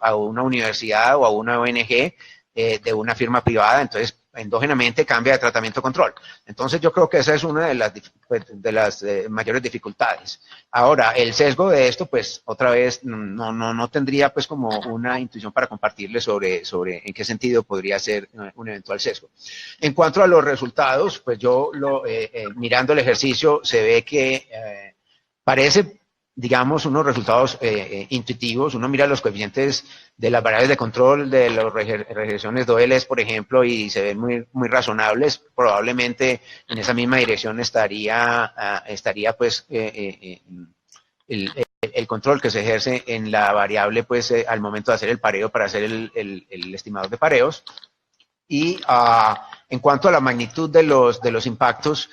a una universidad o a una ONG de una firma privada, entonces endógenamente cambia de tratamiento control. Entonces yo creo que esa es una de las mayores dificultades. Ahora, el sesgo de esto, pues otra vez no tendría pues como una intuición para compartirle sobre en qué sentido podría ser un eventual sesgo. En cuanto a los resultados, pues yo mirando el ejercicio se ve que parece, digamos, unos resultados intuitivos. Uno mira los coeficientes de las variables de control de las regresiones de OLS, por ejemplo, y se ven muy razonables. Probablemente en esa misma dirección estaría pues el control que se ejerce en la variable pues al momento de hacer el pareo para hacer el estimador de pareos. Y en cuanto a la magnitud de los impactos,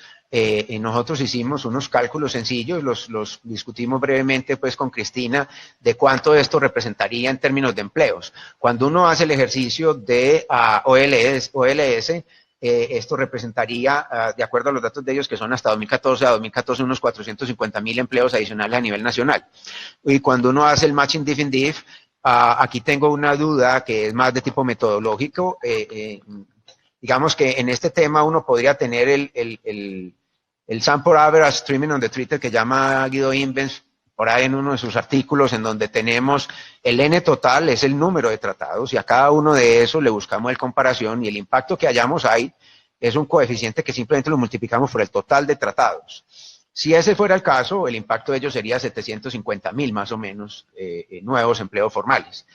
nosotros hicimos unos cálculos sencillos, los discutimos brevemente pues con Cristina de cuánto esto representaría en términos de empleos. Cuando uno hace el ejercicio de OLS, esto representaría, de acuerdo a los datos de ellos, que son hasta 2014 unos 450.000 empleos adicionales a nivel nacional. Y cuando uno hace el matching diff in diff, aquí tengo una duda que es más de tipo metodológico. Digamos que en este tema uno podría tener el sample average streaming on the treated que llama Guido Imbens por ahí en uno de sus artículos, en donde tenemos el N total, es el número de tratados, y a cada uno de esos le buscamos el comparación, y el impacto que hallamos ahí es un coeficiente que simplemente lo multiplicamos por el total de tratados. Si ese fuera el caso, el impacto de ellos sería 750.000 más o menos nuevos empleos formales.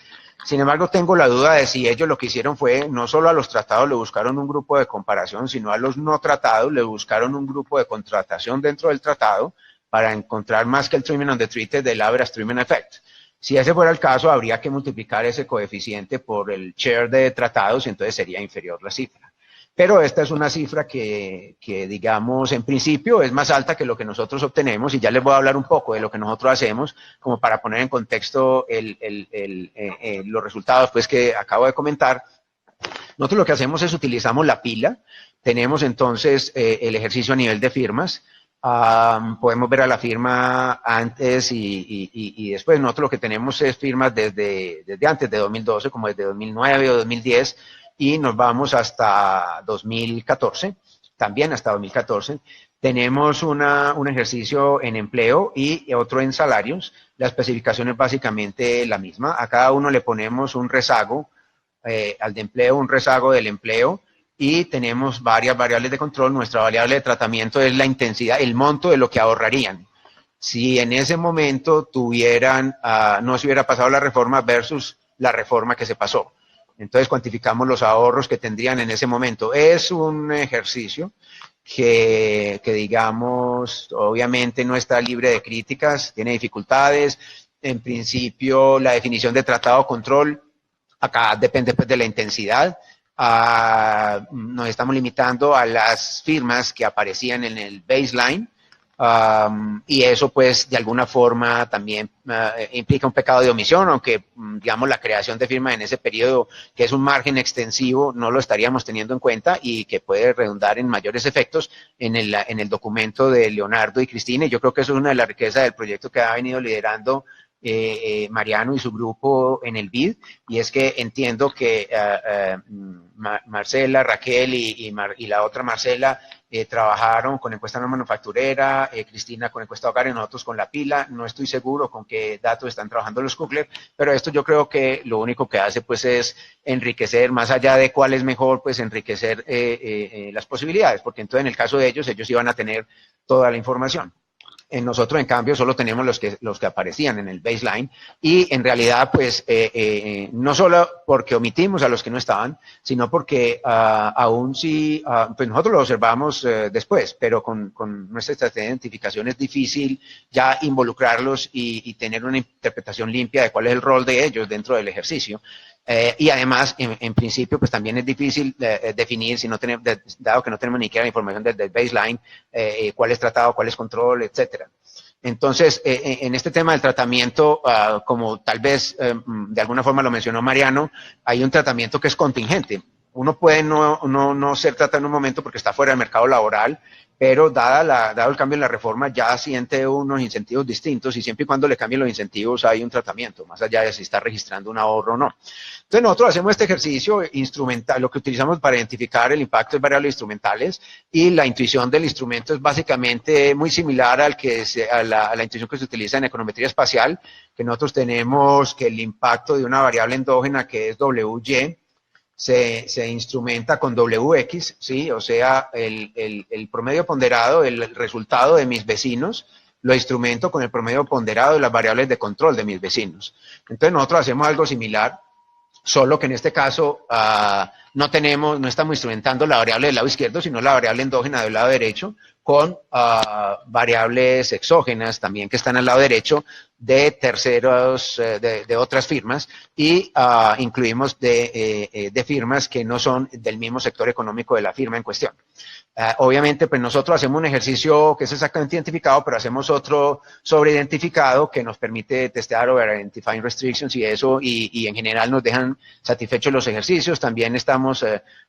Sin embargo, tengo la duda de si ellos lo que hicieron fue, no solo a los tratados le buscaron un grupo de comparación, sino a los no tratados le buscaron un grupo de contratación dentro del tratado para encontrar más que el treatment on the treated del average treatment effect. Si ese fuera el caso, habría que multiplicar ese coeficiente por el share de tratados y entonces sería inferior la cifra. Pero esta es una cifra que digamos, en principio es más alta que lo que nosotros obtenemos, y ya les voy a hablar un poco de lo que nosotros hacemos, como para poner en contexto los resultados pues, que acabo de comentar. Nosotros lo que hacemos es utilizamos la pila, tenemos entonces el ejercicio a nivel de firmas, podemos ver a la firma antes y después. Nosotros lo que tenemos es firmas desde antes de 2012, como desde 2009 o 2010, y nos vamos hasta 2014, también hasta 2014. Tenemos un ejercicio en empleo y otro en salarios. La especificación es básicamente la misma. A cada uno le ponemos un rezago, al de empleo un rezago del empleo, y tenemos varias variables de control. Nuestra variable de tratamiento es la intensidad, el monto de lo que ahorrarían. Si en ese momento no se hubiera pasado la reforma versus la reforma que se pasó. Entonces cuantificamos los ahorros que tendrían en ese momento. Es un ejercicio que digamos, obviamente no está libre de críticas, tiene dificultades. En principio, la definición de tratado control, acá depende pues, de la intensidad. Nos estamos limitando a las firmas que aparecían en el baseline. Y eso pues de alguna forma también implica un pecado de omisión, aunque digamos la creación de firma en ese periodo, que es un margen extensivo, no lo estaríamos teniendo en cuenta y que puede redundar en mayores efectos en el documento de Leonardo y Cristina. Y yo creo que eso es una de las riquezas del proyecto que ha venido liderando Mariano y su grupo en el BID, y es que entiendo que Marcela, Raquel y la otra Marcela trabajaron con encuesta no manufacturera, Cristina con encuesta hogar y nosotros con la pila. No estoy seguro con qué datos están trabajando los Kugler, pero esto yo creo que lo único que hace pues es enriquecer, más allá de cuál es mejor, pues enriquecer las posibilidades, porque entonces en el caso de ellos iban a tener toda la información. En nosotros, en cambio, solo tenemos los que aparecían en el baseline, y en realidad, pues, no solo porque omitimos a los que no estaban, sino porque aún sí, pues nosotros lo observamos después, pero con nuestra estrategia de identificación es difícil ya involucrarlos y tener una interpretación limpia de cuál es el rol de ellos dentro del ejercicio. Y además, en principio, pues también es difícil definir, si no tenemos, dado que no tenemos ni siquiera la información del baseline, cuál es tratado, cuál es control, etcétera. Entonces, en este tema del tratamiento, como tal vez de alguna forma lo mencionó Mariano, hay un tratamiento que es contingente. Uno puede no ser tratado en un momento porque está fuera del mercado laboral, pero dado el cambio en la reforma ya siente unos incentivos distintos y siempre y cuando le cambien los incentivos hay un tratamiento, más allá de si está registrando un ahorro o no. Entonces nosotros hacemos este ejercicio instrumental, lo que utilizamos para identificar el impacto de variables instrumentales, y la intuición del instrumento es básicamente muy similar a la intuición que se utiliza en econometría espacial, que nosotros tenemos que el impacto de una variable endógena que es WY, se instrumenta con WX, ¿sí? O sea, el promedio ponderado, el resultado de mis vecinos, lo instrumento con el promedio ponderado de las variables de control de mis vecinos. Entonces nosotros hacemos algo similar, solo que en este caso no estamos instrumentando la variable del lado izquierdo, sino la variable endógena del lado derecho, con variables exógenas también que están al lado derecho de terceros, de otras firmas, y incluimos de firmas que no son del mismo sector económico de la firma en cuestión. Obviamente, pues nosotros hacemos un ejercicio que es exactamente identificado, pero hacemos otro sobreidentificado que nos permite testear over identifying restrictions y eso, y en general nos dejan satisfechos los ejercicios. También estamos,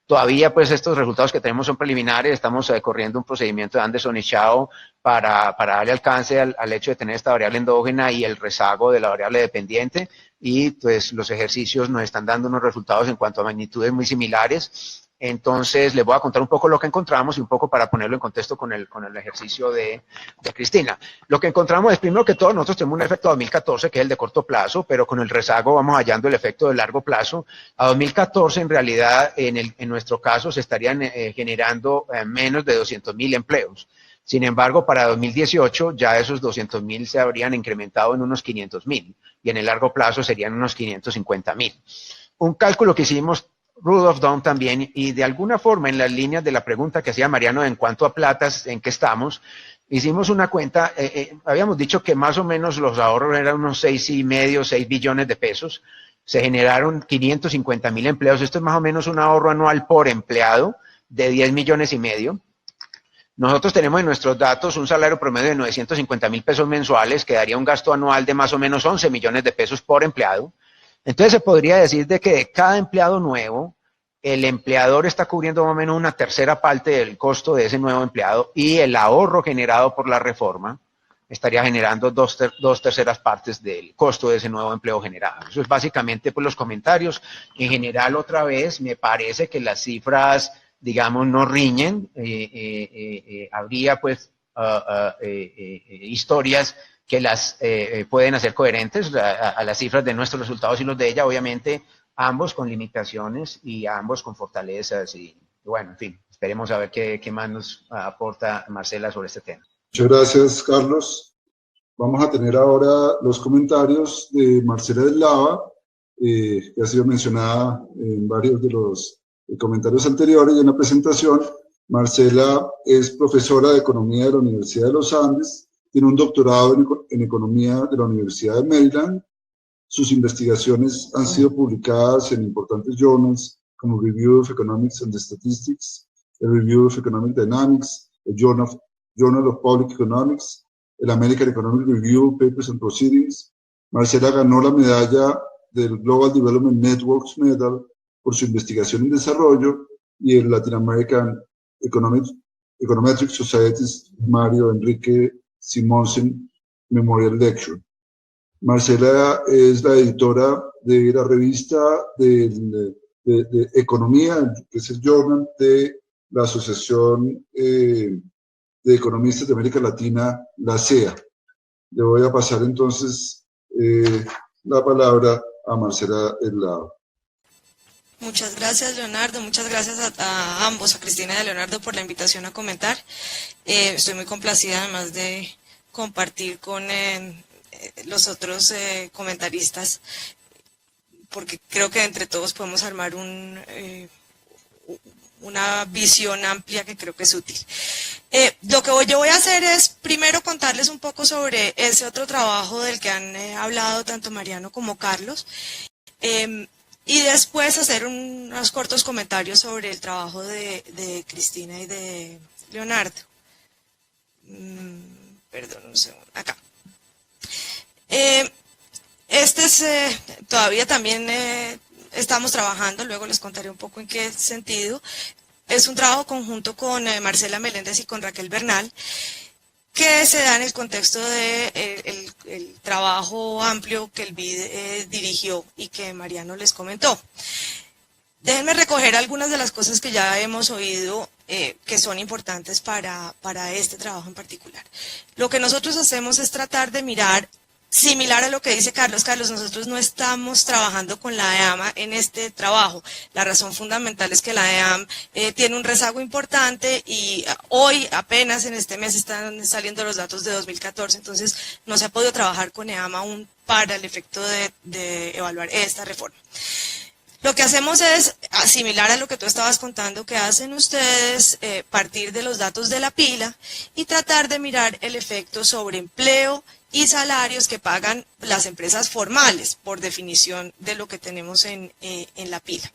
todavía pues estos resultados que tenemos son preliminares, estamos corriendo un procedimiento de Anderson y Chao para darle alcance al hecho de tener esta variable endógena y el rezago de la variable dependiente, y pues los ejercicios nos están dando unos resultados en cuanto a magnitudes muy similares. Entonces, les voy a contar un poco lo que encontramos y un poco para ponerlo en contexto con el ejercicio de Cristina. Lo que encontramos es, primero que todo, nosotros tenemos un efecto a 2014, que es el de corto plazo, pero con el rezago vamos hallando el efecto de largo plazo. A 2014, en realidad, en nuestro caso, se estarían generando menos de 200.000 empleos. Sin embargo, para 2018, ya esos 200.000 se habrían incrementado en unos 500.000, y en el largo plazo serían unos 550.000. Un cálculo que hicimos Rudolph Down también, y de alguna forma en las líneas de la pregunta que hacía Mariano en cuanto a platas, en qué estamos, hicimos una cuenta, habíamos dicho que más o menos los ahorros eran unos 6,5, 6 billones de pesos, se generaron 550.000 empleos, esto es más o menos un ahorro anual por empleado de 10,5 millones. Nosotros tenemos en nuestros datos un salario promedio de 950.000 pesos mensuales, que daría un gasto anual de más o menos 11 millones de pesos por empleado. Entonces se podría decir de que de cada empleado nuevo, el empleador está cubriendo más o menos una tercera parte del costo de ese nuevo empleado, y el ahorro generado por la reforma estaría generando dos terceras partes del costo de ese nuevo empleo generado. Eso es básicamente pues, los comentarios. En general, otra vez, me parece que las cifras, digamos, no riñen. Habría pues historias que las pueden hacer coherentes a las cifras de nuestros resultados y los de ella, obviamente, ambos con limitaciones y ambos con fortalezas. Y bueno, en fin, esperemos a ver qué más nos aporta Marcela sobre este tema. Muchas gracias, Carlos. Vamos a tener ahora los comentarios de Marcela del Lava, que ha sido mencionada en varios de los comentarios anteriores y en la presentación. Marcela es profesora de Economía de la Universidad de los Andes, tiene un doctorado en Economía de la Universidad de Maryland. Sus investigaciones han sido publicadas en importantes journals como Review of Economics and Statistics, el Review of Economic Dynamics, el Journal of Public Economics, el American Economic Review, Papers and Proceedings. Marcela ganó la medalla del Global Development Networks Medal por su investigación en desarrollo, y el Latin American Econometric Society's Mario Enrique Simonsen Memorial Lecture. Marcela es la editora de la revista de Economía, que es el journal de la Asociación de Economistas de América Latina, la CEA. Le voy a pasar entonces la palabra a Marcela del Lava. Muchas gracias, Leonardo. Muchas gracias a ambos, a Cristina y a Leonardo, por la invitación a comentar. Estoy muy complacida, además de compartir con los otros comentaristas, porque creo que entre todos podemos armar una visión amplia que creo que es útil. Lo que yo voy a hacer es primero contarles un poco sobre ese otro trabajo del que han hablado tanto Mariano como Carlos. y después hacer unos cortos comentarios sobre el trabajo de Cristina y de Leonardo. Perdón, un segundo, acá. Este es, todavía también estamos trabajando, luego les contaré un poco en qué sentido. Es un trabajo conjunto con Marcela Meléndez y con Raquel Bernal, que se da en el contexto de el trabajo amplio que el BID dirigió y que Mariano les comentó. Déjenme recoger algunas de las cosas que ya hemos oído que son importantes para este trabajo en particular. Lo que nosotros hacemos es tratar de mirar, similar a lo que dice Carlos. Carlos, nosotros no estamos trabajando con la EAMA en este trabajo. La razón fundamental es que la EAM tiene un rezago importante y hoy, apenas en este mes, están saliendo los datos de 2014, entonces no se ha podido trabajar con EAMA aún para el efecto de evaluar esta reforma. Lo que hacemos es, similar a lo que tú estabas contando, que hacen ustedes, partir de los datos de la pila y tratar de mirar el efecto sobre empleo y salarios que pagan las empresas formales, por definición de lo que tenemos en la pila.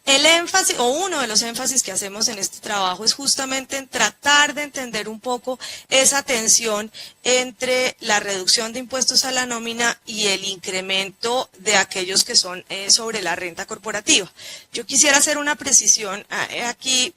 El énfasis, o uno de los énfasis que hacemos en este trabajo es justamente en tratar de entender un poco esa tensión entre la reducción de impuestos a la nómina y el incremento de aquellos que son sobre la renta corporativa. Yo quisiera hacer una precisión aquí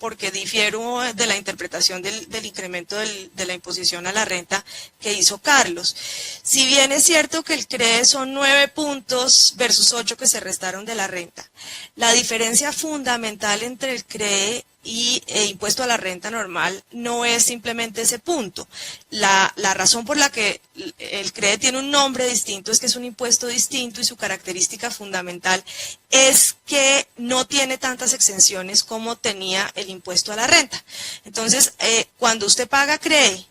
porque difiero de la interpretación del incremento de la imposición a la renta que hizo Carlos. Si bien es cierto que el CREE son 9 puntos versus 8 que se restaron de la renta, la diferencia fundamental entre el CREE e impuesto a la renta normal no es simplemente ese punto. La razón por la que el CREE tiene un nombre distinto es que es un impuesto distinto y su característica fundamental es que no tiene tantas exenciones como tenía el impuesto a la renta. Entonces, cuando usted paga CREE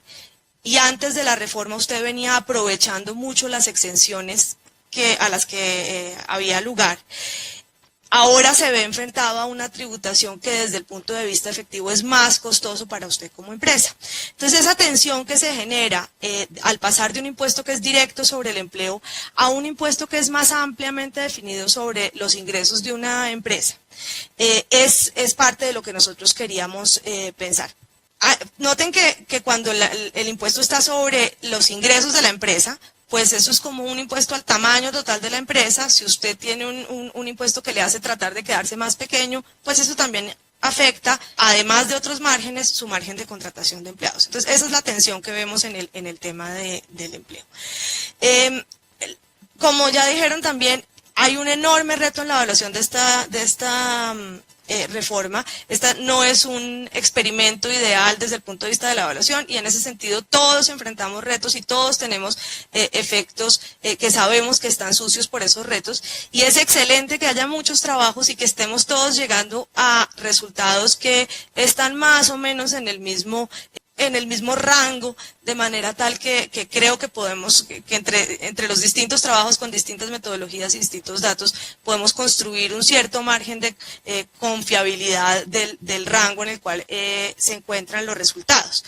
y antes de la reforma usted venía aprovechando mucho las exenciones a las que había lugar, ahora se ve enfrentado a una tributación que desde el punto de vista efectivo es más costoso para usted como empresa. Entonces esa tensión que se genera al pasar de un impuesto que es directo sobre el empleo a un impuesto que es más ampliamente definido sobre los ingresos de una empresa, es parte de lo que nosotros queríamos pensar. Noten que cuando el impuesto está sobre los ingresos de la empresa, pues eso es como un impuesto al tamaño total de la empresa. Si usted tiene un impuesto que le hace tratar de quedarse más pequeño, pues eso también afecta, además de otros márgenes, su margen de contratación de empleados. Entonces, esa es la tensión que vemos en el tema del empleo. Como ya dijeron también, hay un enorme reto en la evaluación de esta reforma. Esta no es un experimento ideal desde el punto de vista de la evaluación y en ese sentido todos enfrentamos retos y todos tenemos efectos que sabemos que están sucios por esos retos y es excelente que haya muchos trabajos y que estemos todos llegando a resultados que están más o menos en el mismo rango, de manera tal que creo que podemos, que entre los distintos trabajos con distintas metodologías y distintos datos, podemos construir un cierto margen de confiabilidad del rango en el cual se encuentran los resultados.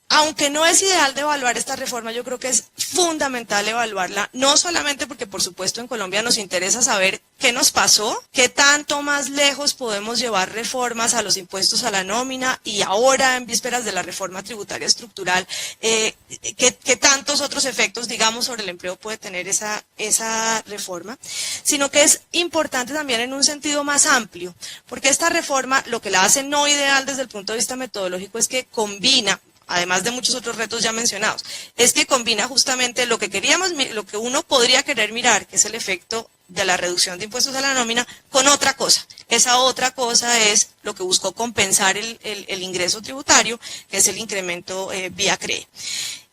Aunque no es ideal de evaluar esta reforma, yo creo que es fundamental evaluarla, no solamente porque por supuesto en Colombia nos interesa saber qué nos pasó, qué tanto más lejos podemos llevar reformas a los impuestos a la nómina y ahora en vísperas de la reforma tributaria estructural, qué tantos otros efectos, digamos, sobre el empleo puede tener esa reforma, sino que es importante también en un sentido más amplio, porque esta reforma lo que la hace no ideal desde el punto de vista metodológico es que combina, además de muchos otros retos ya mencionados, es que combina justamente lo que queríamos, lo que uno podría querer mirar, que es el efecto de la reducción de impuestos a la nómina, con otra cosa. Esa otra cosa es lo que buscó compensar el ingreso tributario, que es el incremento vía CREE.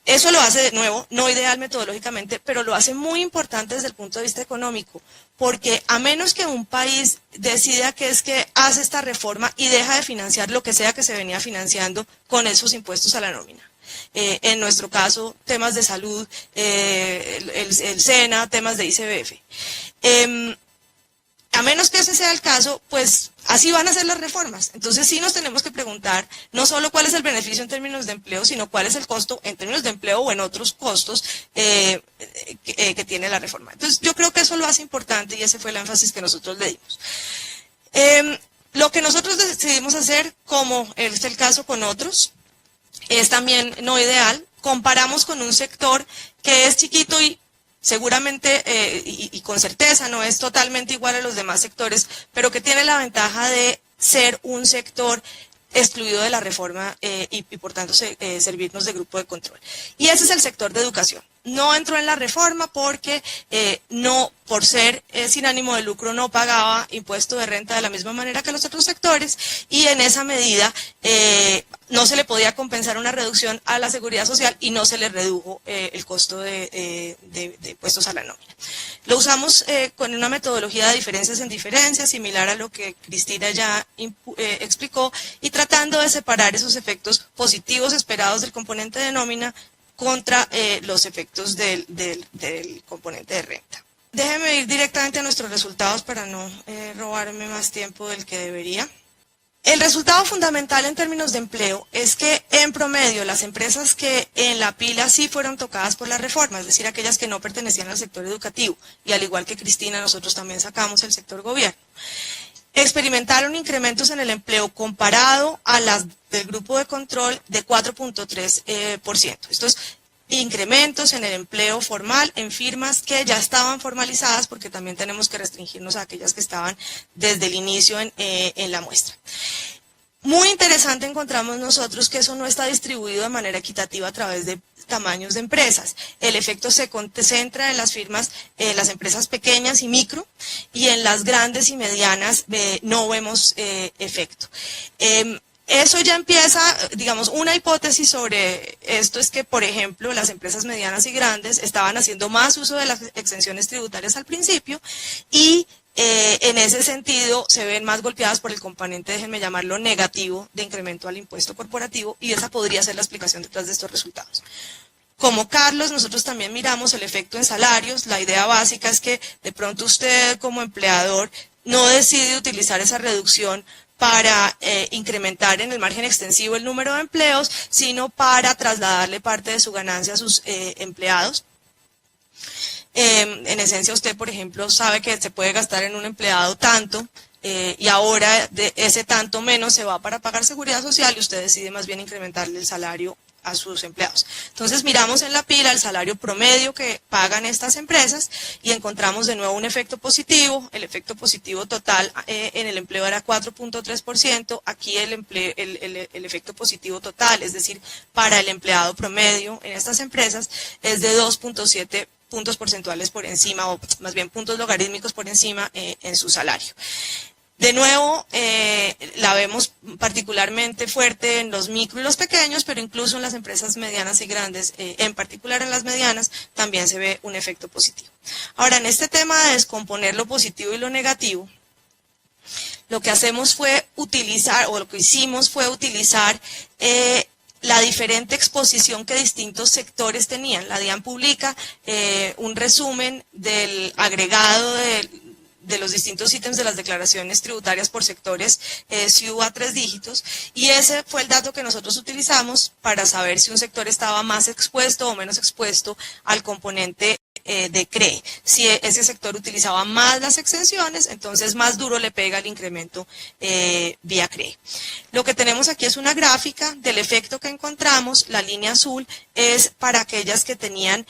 Eso lo hace, de nuevo, no ideal metodológicamente, pero lo hace muy importante desde el punto de vista económico, porque a menos que un país decida que es que hace esta reforma y deja de financiar lo que sea que se venía financiando con esos impuestos a la nómina. En nuestro caso, temas de salud, el SENA, temas de ICBF. a menos que ese sea el caso, pues así van a ser las reformas. Entonces sí nos tenemos que preguntar no solo cuál es el beneficio en términos de empleo, sino cuál es el costo en términos de empleo o en otros costos que tiene la reforma. Entonces yo creo que eso lo hace importante y ese fue el énfasis que nosotros le dimos. Lo que nosotros decidimos hacer, como es el caso con otros, es también no ideal. Comparamos con un sector que es chiquito y seguramente y con certeza no es totalmente igual a los demás sectores, pero que tiene la ventaja de ser un sector excluido de la reforma y por tanto servirnos de grupo de control. Y ese es el sector de educación. No entró en la reforma porque no, por ser sin ánimo de lucro, no pagaba impuesto de renta de la misma manera que los otros sectores y en esa medida no se le podía compensar una reducción a la seguridad social y no se le redujo el costo de impuestos a la nómina. Lo usamos con una metodología de diferencias en diferencias, similar a lo que Cristina ya explicó, y tratando de separar esos efectos positivos esperados del componente de nómina contra los efectos del componente de renta. Déjenme ir directamente a nuestros resultados para no robarme más tiempo del que debería. El resultado fundamental en términos de empleo es que en promedio las empresas que en la pila sí fueron tocadas por la reforma, es decir, aquellas que no pertenecían al sector educativo, y al igual que Cristina, nosotros también sacamos el sector gobierno, experimentaron incrementos en el empleo comparado a las del grupo de control de 4.3%. Estos incrementos en el empleo formal en firmas que ya estaban formalizadas, porque también tenemos que restringirnos a aquellas que estaban desde el inicio en la muestra. Muy interesante encontramos nosotros que eso no está distribuido de manera equitativa a través de tamaños de empresas. El efecto se concentra en las firmas, las empresas pequeñas y micro, y en las grandes y medianas no vemos efecto. Eso ya empieza, digamos, una hipótesis sobre esto es que, por ejemplo, las empresas medianas y grandes estaban haciendo más uso de las exenciones tributarias al principio y en ese sentido se ven más golpeadas por el componente, déjenme llamarlo negativo, de incremento al impuesto corporativo, y esa podría ser la explicación detrás de estos resultados. Como Carlos, nosotros también miramos el efecto en salarios. La idea básica es que de pronto usted como empleador no decide utilizar esa reducción para incrementar en el margen extensivo el número de empleos, sino para trasladarle parte de su ganancia a sus empleados. En esencia, usted, por ejemplo, sabe que se puede gastar en un empleado tanto, y ahora de ese tanto menos se va para pagar seguridad social y usted decide más bien incrementarle el salario a sus empleados. Entonces miramos en la pila el salario promedio que pagan estas empresas y encontramos de nuevo un efecto positivo. El efecto positivo total en el empleo era 4.3%. Aquí el efecto positivo total, es decir, para el empleado promedio en estas empresas, es de 2.7 puntos porcentuales por encima, o más bien puntos logarítmicos por encima en su salario. De nuevo, la vemos particularmente fuerte en los micro y los pequeños, pero incluso en las empresas medianas y grandes, en particular en las medianas, también se ve un efecto positivo. Ahora, en este tema de descomponer lo positivo y lo negativo, lo que hacemos fue utilizar, o lo que hicimos fue utilizar la diferente exposición que distintos sectores tenían. La DIAN publica un resumen del agregado de los distintos ítems de las declaraciones tributarias por sectores SIU a 3 dígitos, y ese fue el dato que nosotros utilizamos para saber si un sector estaba más expuesto o menos expuesto al componente de CRE. Si ese sector utilizaba más las exenciones, entonces más duro le pega el incremento vía CRE. Lo que tenemos aquí es una gráfica del efecto que encontramos. La línea azul es para aquellas que tenían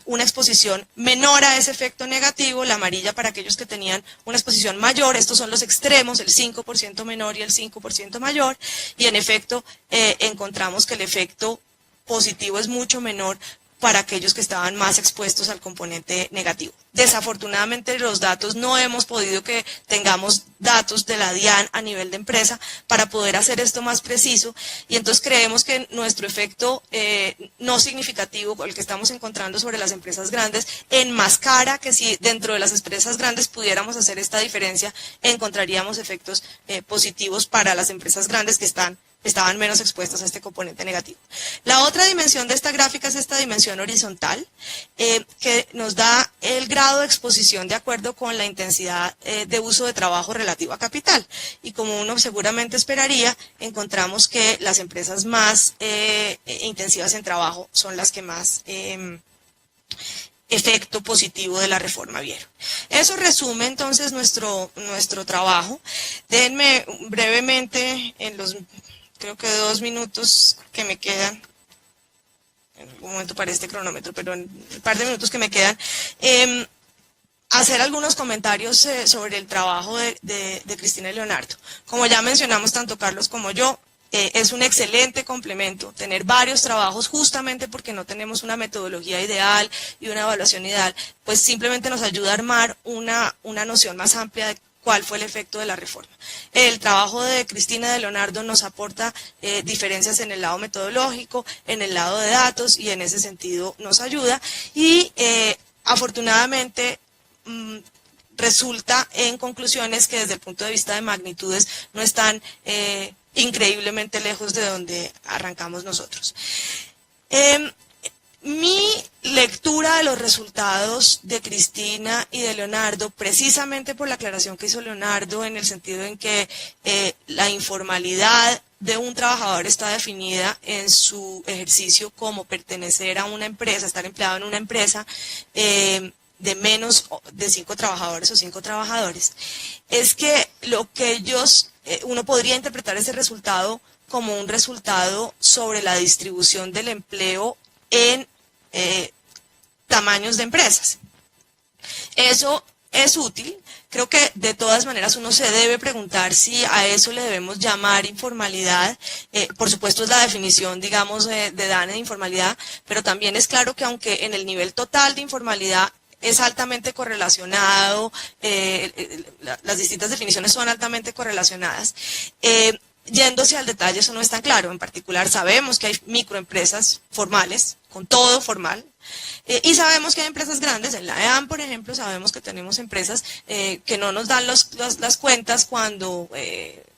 una exposición menor a ese efecto negativo, la amarilla para aquellos que tenían una exposición mayor. Estos son los extremos, el 5% menor y el 5% mayor, y en efecto encontramos que el efecto positivo es mucho menor para aquellos que estaban más expuestos al componente negativo. Desafortunadamente los datos no hemos podido que tengamos datos de la DIAN a nivel de empresa para poder hacer esto más preciso, y entonces creemos que nuestro efecto no significativo, el que estamos encontrando sobre las empresas grandes, enmascara que si dentro de las empresas grandes pudiéramos hacer esta diferencia, encontraríamos efectos positivos para las empresas grandes que están estaban menos expuestas a este componente negativo. La otra dimensión de esta gráfica es esta dimensión horizontal, que nos da el grado de exposición de acuerdo con la intensidad de uso de trabajo relativo a capital. Y como uno seguramente esperaría, encontramos que las empresas más intensivas en trabajo son las que más efecto positivo de la reforma vieron. Eso resume entonces nuestro trabajo. Déjenme brevemente en los, creo que 2 minutos que me quedan, en algún momento para este cronómetro, pero en un par de minutos que me quedan, hacer algunos comentarios sobre el trabajo de Cristina y Leonardo. Como ya mencionamos tanto Carlos como yo, es un excelente complemento tener varios trabajos justamente porque no tenemos una metodología ideal y una evaluación ideal, pues simplemente nos ayuda a armar una noción más amplia de cuál fue el efecto de la reforma. El trabajo de Cristina y de Leonardo nos aporta diferencias en el lado metodológico, en el lado de datos, y en ese sentido nos ayuda, y afortunadamente resulta en conclusiones que desde el punto de vista de magnitudes no están increíblemente lejos de donde arrancamos nosotros. Mi lectura de los resultados de Cristina y de Leonardo, precisamente por la aclaración que hizo Leonardo, en el sentido en que la informalidad de un trabajador está definida en su ejercicio como pertenecer a una empresa, estar empleado en una empresa de menos de 5 trabajadores o 5 trabajadores, es que lo que ellos, uno podría interpretar ese resultado como un resultado sobre la distribución del empleo en tamaños de empresas. Eso es útil. Creo que de todas maneras uno se debe preguntar si a eso le debemos llamar informalidad. Por supuesto es la definición, digamos, de DANE de informalidad, pero también es claro que aunque en el nivel total de informalidad es altamente correlacionado, las distintas definiciones son altamente correlacionadas, yéndose al detalle eso no es tan claro. En particular sabemos que hay microempresas formales, con todo formal, y sabemos que hay empresas grandes. En la EAM, por ejemplo, sabemos que tenemos empresas que no nos dan las cuentas cuando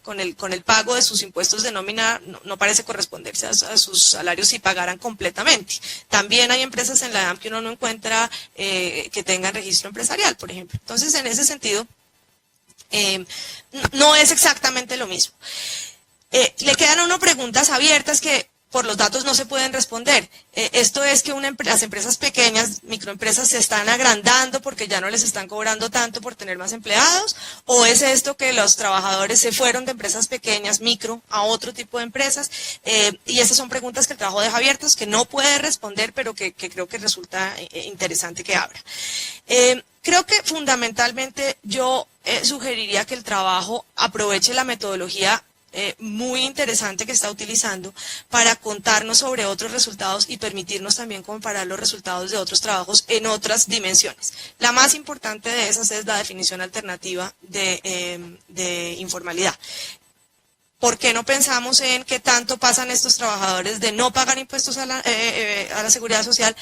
con el pago de sus impuestos de nómina no parece corresponderse a sus salarios si pagaran completamente. También hay empresas en la EAM que uno no encuentra que tengan registro empresarial, por ejemplo. Entonces, en ese sentido, no es exactamente lo mismo. Le quedan a uno preguntas abiertas que por los datos no se pueden responder. Esto es que las empresas pequeñas, microempresas, se están agrandando porque ya no les están cobrando tanto por tener más empleados, o es esto que los trabajadores se fueron de empresas pequeñas, micro, a otro tipo de empresas, y esas son preguntas que el trabajo deja abiertas, que no puede responder, pero que creo que resulta interesante que abra. Creo que fundamentalmente yo sugeriría que el trabajo aproveche la metodología muy interesante que está utilizando para contarnos sobre otros resultados y permitirnos también comparar los resultados de otros trabajos en otras dimensiones. La más importante de esas es la definición alternativa de informalidad. ¿Por qué no pensamos en qué tanto pasan estos trabajadores de no pagar impuestos a la seguridad social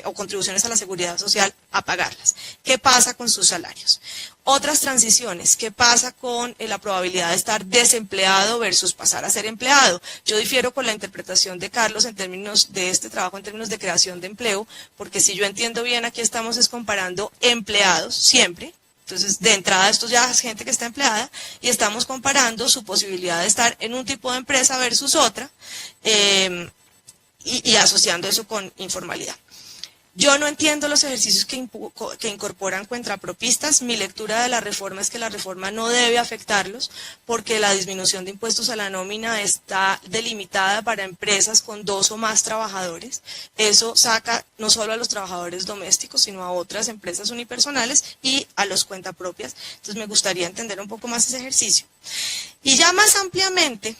o contribuciones a la seguridad social a pagarlas? ¿Qué pasa con sus salarios? Otras transiciones, ¿qué pasa con la probabilidad de estar desempleado versus pasar a ser empleado? Yo difiero con la interpretación de Carlos en términos de este trabajo, en términos de creación de empleo, porque si yo entiendo bien, aquí estamos comparando empleados siempre. Entonces, de entrada, esto ya es gente que está empleada y estamos comparando su posibilidad de estar en un tipo de empresa versus otra y asociando eso con informalidad. Yo no entiendo los ejercicios que incorporan cuentapropistas. Mi lectura de la reforma es que la reforma no debe afectarlos porque la disminución de impuestos a la nómina está delimitada para empresas con 2 o más trabajadores. Eso saca no solo a los trabajadores domésticos, sino a otras empresas unipersonales y a los cuentapropias. Entonces me gustaría entender un poco más ese ejercicio. Y ya más ampliamente,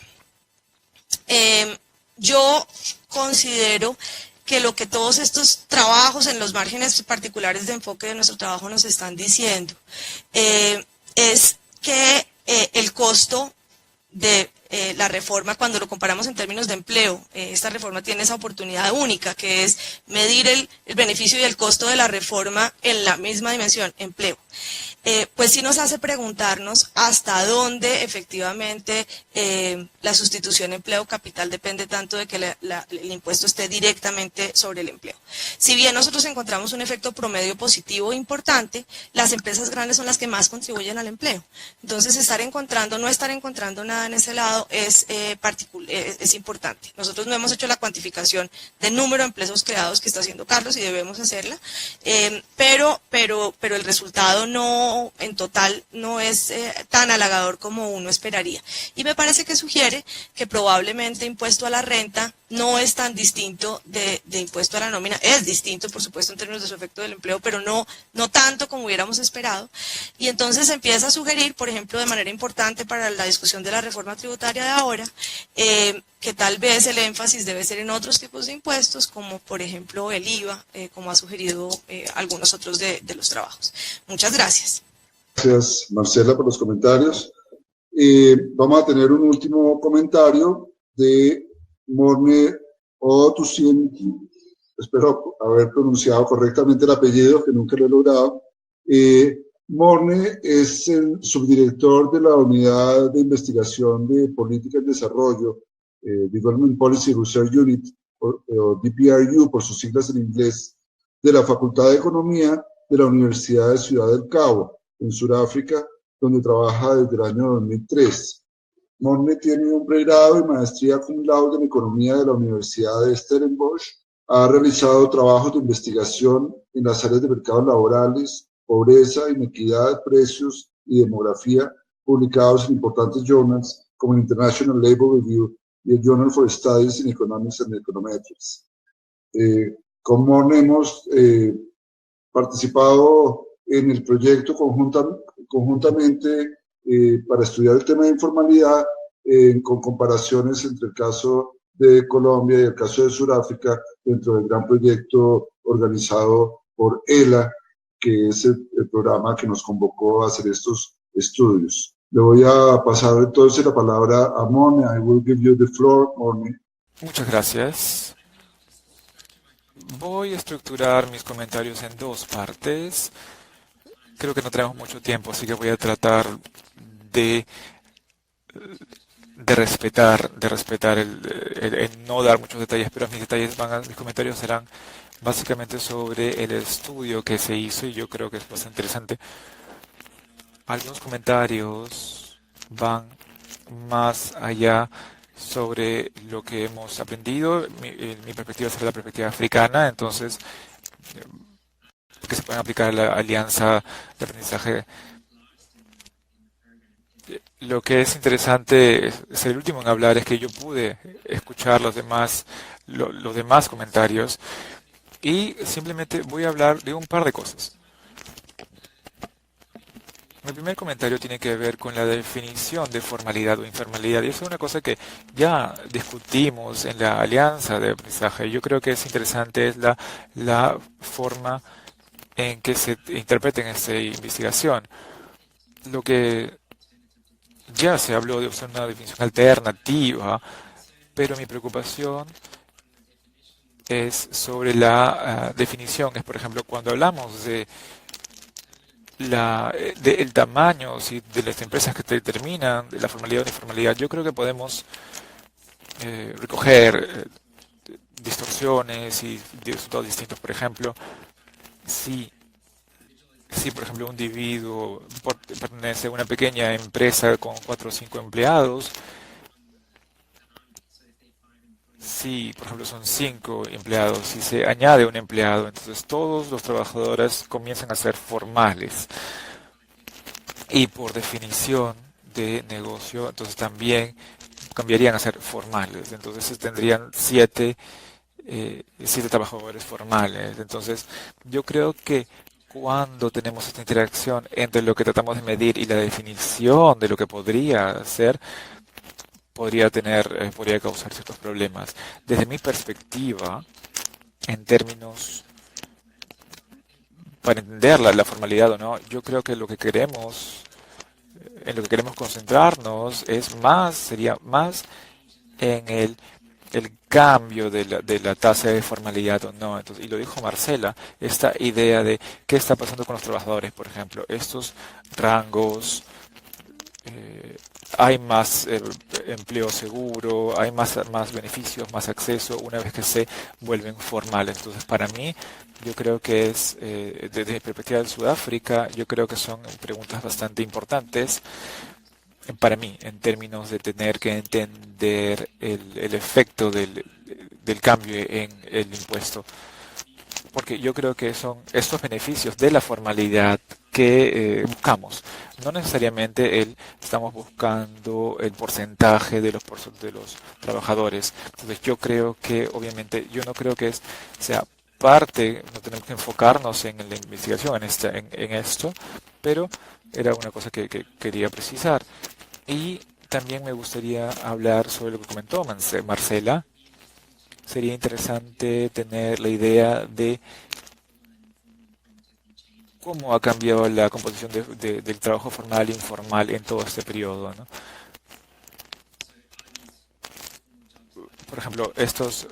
yo considero que lo que todos estos trabajos en los márgenes particulares de enfoque de nuestro trabajo nos están diciendo es que el costo de la reforma, cuando lo comparamos en términos de empleo, esta reforma tiene esa oportunidad única, que es medir el beneficio y el costo de la reforma en la misma dimensión, empleo. pues sí nos hace preguntarnos hasta dónde efectivamente la sustitución empleo-capital depende tanto de que el impuesto esté directamente sobre el empleo. Si bien nosotros encontramos un efecto promedio positivo importante, las empresas grandes son las que más contribuyen al empleo. Entonces, no estar encontrando nada en ese lado es importante. Nosotros no hemos hecho la cuantificación del número de empleos creados que está haciendo Carlos y debemos hacerla, pero el resultado en total no es tan halagador como uno esperaría. Y me parece que sugiere que probablemente impuesto a la renta no es tan distinto de impuesto a la nómina. Es distinto, por supuesto, en términos de su efecto del empleo, pero no tanto como hubiéramos esperado. Y entonces empieza a sugerir, por ejemplo, de manera importante para la discusión de la reforma tributaria de ahora, que tal vez el énfasis debe ser en otros tipos de impuestos, como por ejemplo el IVA, como ha sugerido algunos otros de los trabajos. Muchas gracias. Gracias, Marcela, por los comentarios. Vamos a tener un último comentario de Morne Otusien. Espero haber pronunciado correctamente el apellido, que nunca lo he logrado. Morne es el subdirector de la Unidad de Investigación de Política y Desarrollo, Development Policy Research Unit, o DPRU por sus siglas en inglés, de la Facultad de Economía de la Universidad de Ciudad del Cabo, en Sudáfrica, donde trabaja desde el año 2003. Morne tiene un pregrado y maestría cum laude en Economía de la Universidad de Stellenbosch. Ha realizado trabajos de investigación en las áreas de mercados laborales, pobreza, inequidad, precios y demografía, publicados en importantes journals como el International Labour Review y el Journal for Studies in Economics and Econometrics. Con Morne hemos participado en el proyecto conjuntamente para estudiar el tema de informalidad con comparaciones entre el caso de Colombia y el caso de Sudáfrica dentro del gran proyecto organizado por ELA, que es el programa que nos convocó a hacer estos estudios. Le voy a pasar entonces la palabra a Morne. I will give you the floor, Morne. Muchas gracias. Voy a estructurar mis comentarios en dos partes. Creo que no tenemos mucho tiempo, así que voy a tratar de respetar el no dar muchos detalles, pero mis comentarios serán básicamente sobre el estudio que se hizo y yo creo que es bastante interesante. Algunos comentarios van más allá sobre lo que hemos aprendido. Mi perspectiva será la perspectiva africana, entonces que se pueden aplicar a la alianza de aprendizaje. Lo que es interesante, es el último en hablar, es que yo pude escuchar los demás comentarios y simplemente voy a hablar de un par de cosas. Mi primer comentario tiene que ver con la definición de formalidad o informalidad, y eso es una cosa que ya discutimos en la alianza de aprendizaje. Yo creo que es interesante es la forma en que se interpreta en esta investigación. Lo que ya se habló de usar una definición alternativa, pero mi preocupación es sobre la definición. Es, por ejemplo, cuando hablamos de el tamaño de las empresas que determinan de la formalidad o informalidad, yo creo que podemos recoger distorsiones y resultados distintos. Por ejemplo, si por ejemplo un individuo pertenece a una pequeña empresa con 4 o 5 empleados, si por ejemplo son 5 empleados y se añade un empleado, entonces todos los trabajadores comienzan a ser formales. Y por definición de negocio, entonces también cambiarían a ser formales. Entonces tendrían 7 trabajadores formales. Entonces yo creo que cuando tenemos esta interacción entre lo que tratamos de medir y la definición de lo que podría ser, podría causar ciertos problemas. Desde mi perspectiva, en términos, para entender la formalidad o no, yo creo que en lo que queremos concentrarnos sería más en el cambio de la tasa de formalidad o no. Entonces, y lo dijo Marcela, esta idea de qué está pasando con los trabajadores, por ejemplo, estos rangos, hay más empleo seguro, hay más beneficios, más acceso una vez que se vuelven formales. Entonces, para mí, yo creo que es, desde mi perspectiva de Sudáfrica, yo creo que son preguntas bastante importantes para mí, en términos de tener que entender el efecto del cambio en el impuesto. Porque yo creo que son estos beneficios de la formalidad que buscamos. No necesariamente estamos buscando el porcentaje de de los trabajadores. Entonces yo creo que, obviamente, yo no creo que sea parte, no tenemos que enfocarnos en la investigación, en esto, pero era una cosa que quería precisar. Y también me gustaría hablar sobre lo que comentó Marcela. Sería interesante tener la idea de cómo ha cambiado la composición del trabajo formal e informal en todo este periodo, ¿no? Por ejemplo, estos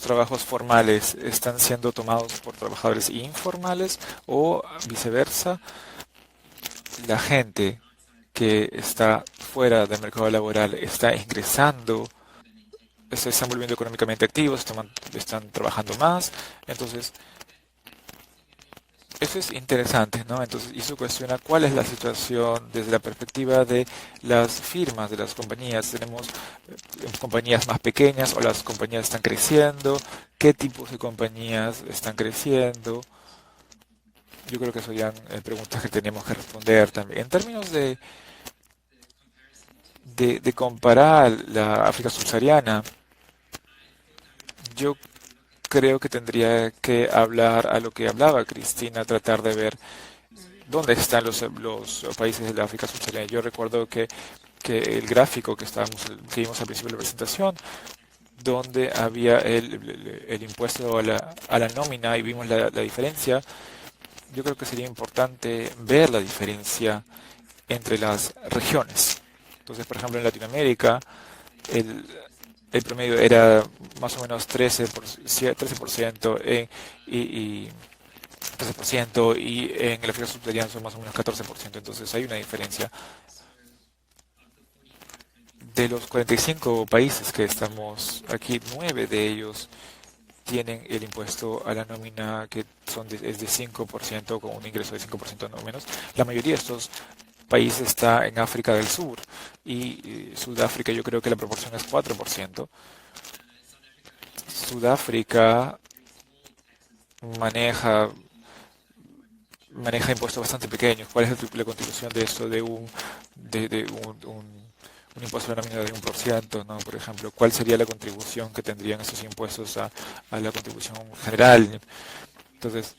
trabajos formales están siendo tomados por trabajadores informales o viceversa. La gente que está fuera del mercado laboral está ingresando, se están volviendo económicamente activos, están trabajando más. Entonces, eso es interesante, ¿no? Entonces, y eso cuestiona cuál es la situación desde la perspectiva de las firmas, de las compañías. Tenemos compañías más pequeñas o las compañías están creciendo, qué tipos de compañías están creciendo. Yo creo que serían preguntas que tenemos que responder también. En términos de comparar la África subsahariana, yo creo que tendría que hablar a lo que hablaba Cristina, tratar de ver dónde están los países de la África subsahariana. Yo recuerdo que el gráfico que vimos al principio de la presentación, donde había el impuesto a la nómina y vimos la diferencia, yo creo que sería importante ver la diferencia entre las regiones. Entonces, por ejemplo, en Latinoamérica, el promedio era más o menos 13% y 13%, y en el África subsahariana son más o menos 14%. Entonces hay una diferencia. De los 45 países que estamos aquí, 9 de ellos tienen el impuesto a la nómina que es de 5%, con un ingreso de 5% no menos. La mayoría de estos países está en África del Sur, y Sudáfrica yo creo que la proporción es 4%. Sudáfrica maneja impuestos bastante pequeños. ¿Cuál es la contribución de esto de un impuesto a la nómina de 1%, ¿no? Por ejemplo, ¿cuál sería la contribución que tendrían esos impuestos a la contribución general? Entonces,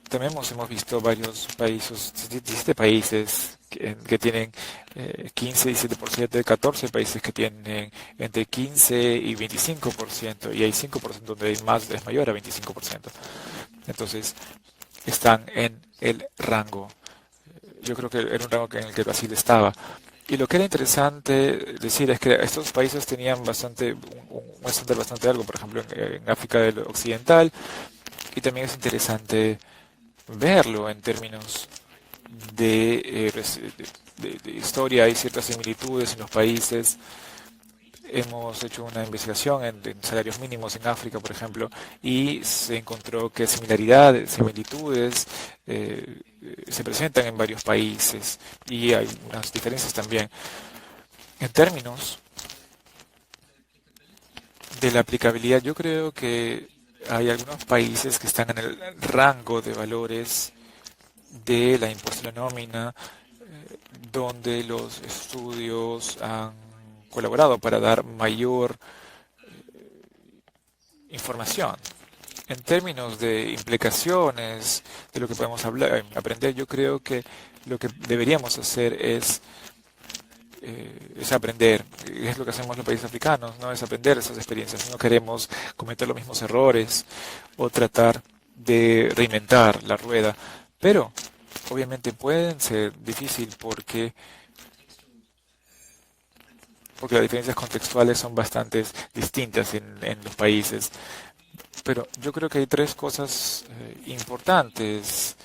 también hemos visto varios países, 17 países que tienen 15, 17%, 14 países que tienen entre 15 y 25%, y hay 5% donde es mayor a 25%. Entonces, están en el rango. Yo creo que era un rango en el que Brasil estaba. Y lo que era interesante decir es que estos países tenían un estándar bastante alto, por ejemplo, en África Occidental, y también es interesante verlo en términos de historia. Hay ciertas similitudes en los países. Hemos hecho una investigación en salarios mínimos en África, por ejemplo, y se encontró que similitudes se presentan en varios países, y hay unas diferencias también. En términos de la aplicabilidad, yo creo que hay algunos países que están en el rango de valores de la impuesto a la nómina, donde los estudios han colaborado para dar mayor información. En términos de implicaciones de lo que podemos aprender, yo creo que lo que deberíamos hacer es aprender. Es lo que hacemos los países africanos, ¿no? Es aprender esas experiencias. No queremos cometer los mismos errores o tratar de reinventar la rueda, pero obviamente pueden ser difíciles porque porque las diferencias contextuales son bastante distintas en los países. Pero yo creo que hay tres cosas importantes.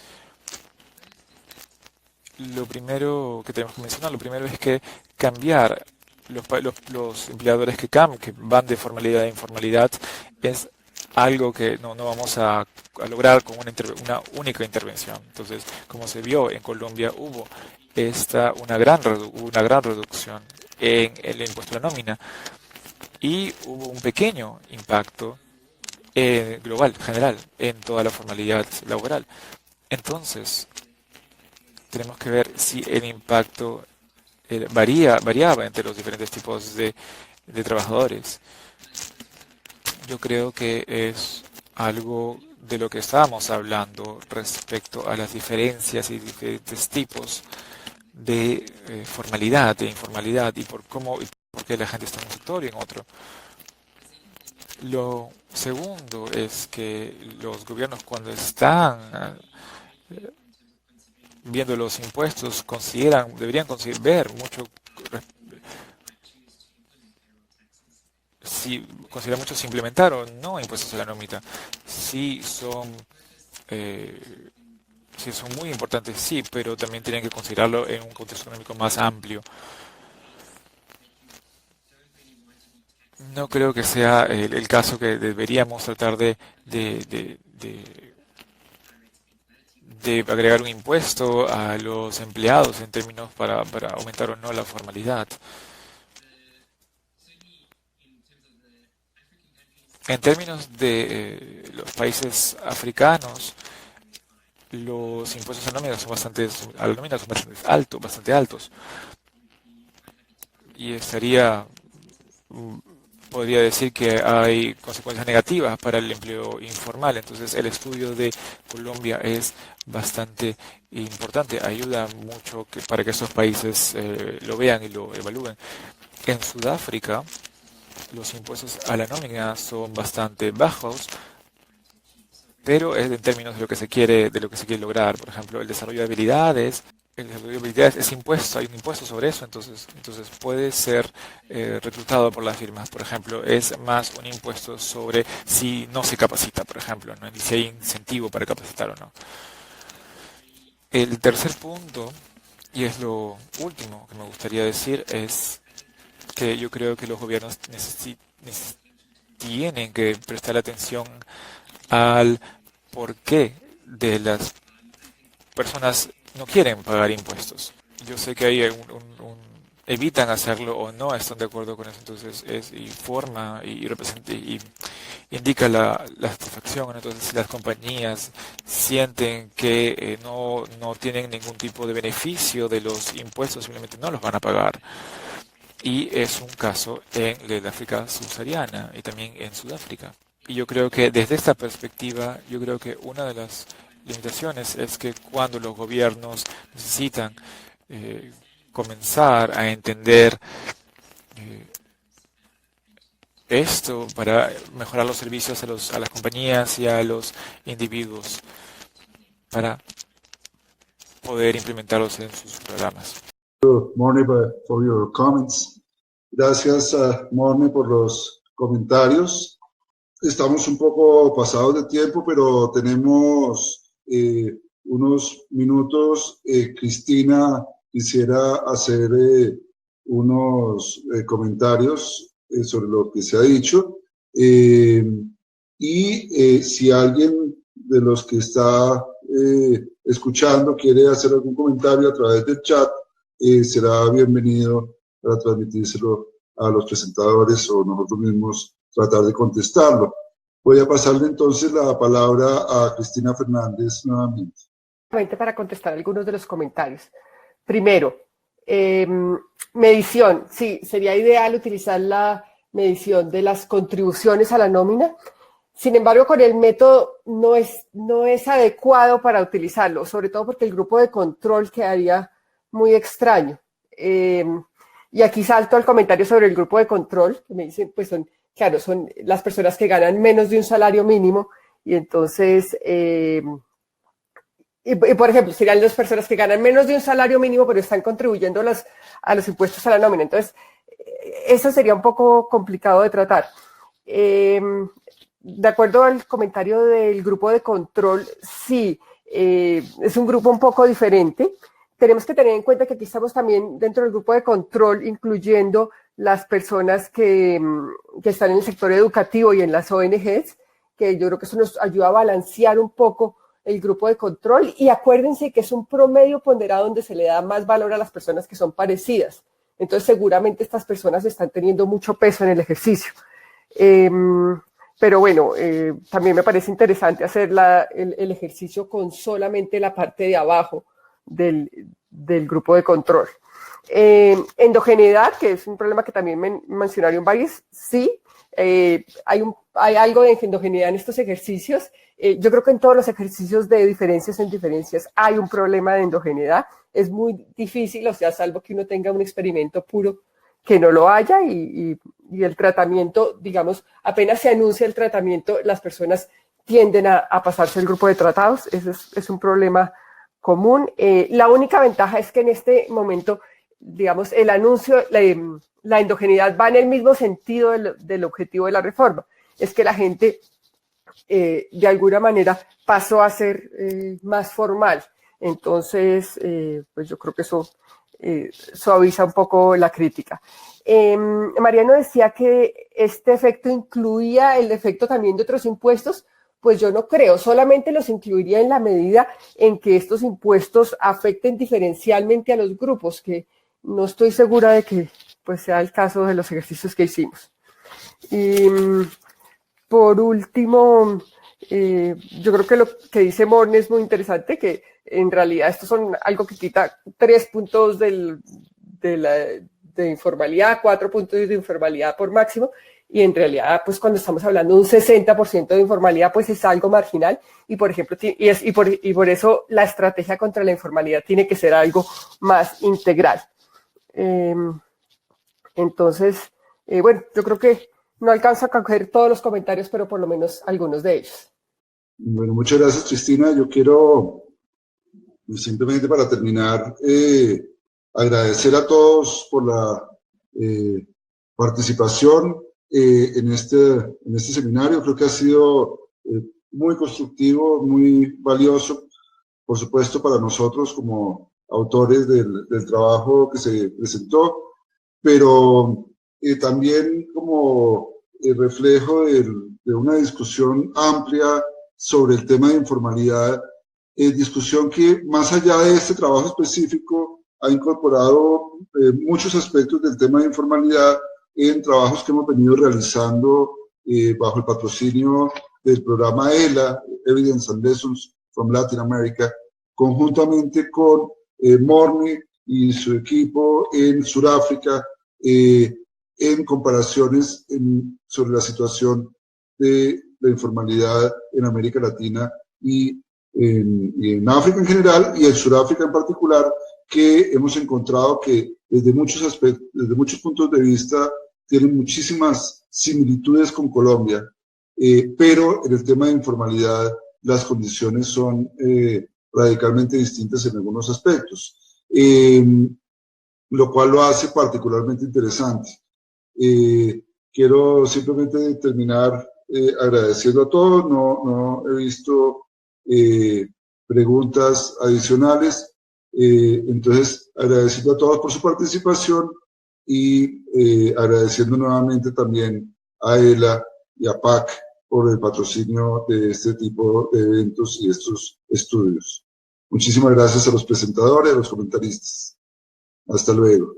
Lo primero que tenemos que mencionar, lo primero es que cambiar los empleadores que van de formalidad a informalidad es algo que no vamos a lograr con una única intervención. Entonces, como se vio en Colombia, hubo una gran reducción en el impuesto a la nómina y hubo un pequeño impacto global, general, en toda la formalidad laboral. Entonces, tenemos que ver si el impacto variaba entre los diferentes tipos de trabajadores. Yo creo que es algo de lo que estábamos hablando respecto a las diferencias y diferentes tipos de formalidad, de informalidad y por qué la gente está en un sector y en otro. Lo segundo es que los gobiernos, cuando están viendo los impuestos, deberían ver mucho si implementar o no impuestos a la nómina. Si son muy importantes, sí, pero también tienen que considerarlo en un contexto económico más amplio. No creo que sea el caso que deberíamos tratar de agregar un impuesto a los empleados en términos para aumentar o no la formalidad. En términos de los países africanos, los impuestos a la nómina son bastante altos. Y podría decir que hay consecuencias negativas para el empleo informal. Entonces, el estudio de Colombia es bastante importante. Ayuda mucho para que estos países lo vean y lo evalúen. En Sudáfrica, los impuestos a la nómina son bastante bajos, pero es en términos de lo que se quiere lograr. Por ejemplo, el desarrollo de habilidades. El desarrollo de habilidades es impuesto, hay un impuesto sobre eso, entonces puede ser reclutado por las firmas. Por ejemplo, es más un impuesto sobre si no se capacita, por ejemplo, ¿no? Si hay incentivo para capacitar o no. El tercer punto, y es lo último que me gustaría decir, es que yo creo que los gobiernos tienen que prestar atención al porqué de las personas no quieren pagar impuestos. Yo sé que hay evitan hacerlo o no están de acuerdo con eso, entonces informa y representa y indica la satisfacción. Entonces, si las compañías sienten que no tienen ningún tipo de beneficio de los impuestos, simplemente no los van a pagar. Y es un caso en el África subsahariana y también en Sudáfrica. Y yo creo que desde esta perspectiva, yo creo que una de las limitaciones es que cuando los gobiernos necesitan comenzar a entender esto para mejorar los servicios a las compañías y a los individuos para poder implementarlos en sus programas. Morne, for your comments. Gracias, Morne, por los comentarios. Estamos un poco pasados de tiempo, pero tenemos unos minutos. Cristina quisiera hacer unos comentarios sobre lo que se ha dicho. Si alguien de los que está escuchando quiere hacer algún comentario a través del chat, será bienvenido para transmitírselo a los presentadores o nosotros mismos tratar de contestarlo. Voy a pasarle entonces la palabra a Cristina Fernández nuevamente. Para contestar algunos de los comentarios. Primero, medición. Sí, sería ideal utilizar la medición de las contribuciones a la nómina. Sin embargo, con el método no es adecuado para utilizarlo, sobre todo porque el grupo de control quedaría muy extraño. Y aquí salto al comentario sobre el grupo de control, que me dicen, pues son las personas que ganan menos de un salario mínimo, y entonces, por ejemplo, serían las personas que ganan menos de un salario mínimo, pero están contribuyendo a los impuestos a la nómina. Entonces, eso sería un poco complicado de tratar. De acuerdo al comentario del grupo de control, sí, es un grupo un poco diferente. Tenemos que tener en cuenta que aquí estamos también dentro del grupo de control, incluyendo las personas que están en el sector educativo y en las ONGs, que yo creo que eso nos ayuda a balancear un poco el grupo de control. Y acuérdense que es un promedio ponderado donde se le da más valor a las personas que son parecidas. Entonces, seguramente estas personas están teniendo mucho peso en el ejercicio. Pero bueno, también me parece interesante hacer el ejercicio con solamente la parte de abajo del grupo de control. Endogeneidad, que es un problema que también mencionaron varios, sí, hay algo de endogeneidad en estos ejercicios. Yo creo que en todos los ejercicios de diferencias en diferencias hay un problema de endogeneidad. Es muy difícil, o sea, salvo que uno tenga un experimento puro, que no lo haya y el tratamiento, digamos, apenas se anuncia el tratamiento, las personas tienden a pasarse el grupo de tratados. Ese es un problema común. La única ventaja es que en este momento, digamos, el anuncio, la endogeneidad va en el mismo sentido del objetivo de la reforma. Es que la gente, de alguna manera, pasó a ser más formal. Entonces, pues yo creo que eso suaviza un poco la crítica. Mariano decía que este efecto incluía el efecto también de otros impuestos. Pues yo no creo, solamente los incluiría en la medida en que estos impuestos afecten diferencialmente a los grupos, que no estoy segura de que pues sea el caso de los ejercicios que hicimos. Y por último, yo creo que lo que dice Morne es muy interesante, que en realidad estos son algo que quita 3 puntos de informalidad, 4 puntos de informalidad por máximo, y en realidad, pues cuando estamos hablando de un 60% de informalidad, pues es algo marginal, y por ejemplo, y por eso la estrategia contra la informalidad tiene que ser algo más integral. Entonces, bueno, yo creo que no alcanzo a coger todos los comentarios, pero por lo menos algunos de ellos. Bueno, muchas gracias, Cristina. Yo quiero, simplemente para terminar, agradecer a todos por la participación en este seminario. Creo que ha sido muy constructivo, muy valioso, por supuesto, para nosotros como autores del trabajo que se presentó, pero también como reflejo de una discusión amplia sobre el tema de informalidad, discusión que más allá de este trabajo específico ha incorporado muchos aspectos del tema de informalidad en trabajos que hemos venido realizando bajo el patrocinio del programa ELA, Evidence and Lessons from Latin America, conjuntamente con Morne y su equipo en Sudáfrica, en comparaciones sobre la situación de la informalidad en América Latina y en África en general y en Sudáfrica en particular, que hemos encontrado que desde muchos aspectos, desde muchos puntos de vista, tienen muchísimas similitudes con Colombia, pero en el tema de informalidad las condiciones son radicalmente distintas en algunos aspectos, lo cual lo hace particularmente interesante. Quiero simplemente terminar agradeciendo a todos. No he visto preguntas adicionales, entonces agradeciendo a todos por su participación y agradeciendo nuevamente también a ELA y a PAC por el patrocinio de este tipo de eventos y estos estudios. Muchísimas gracias a los presentadores, a los comentaristas. Hasta luego.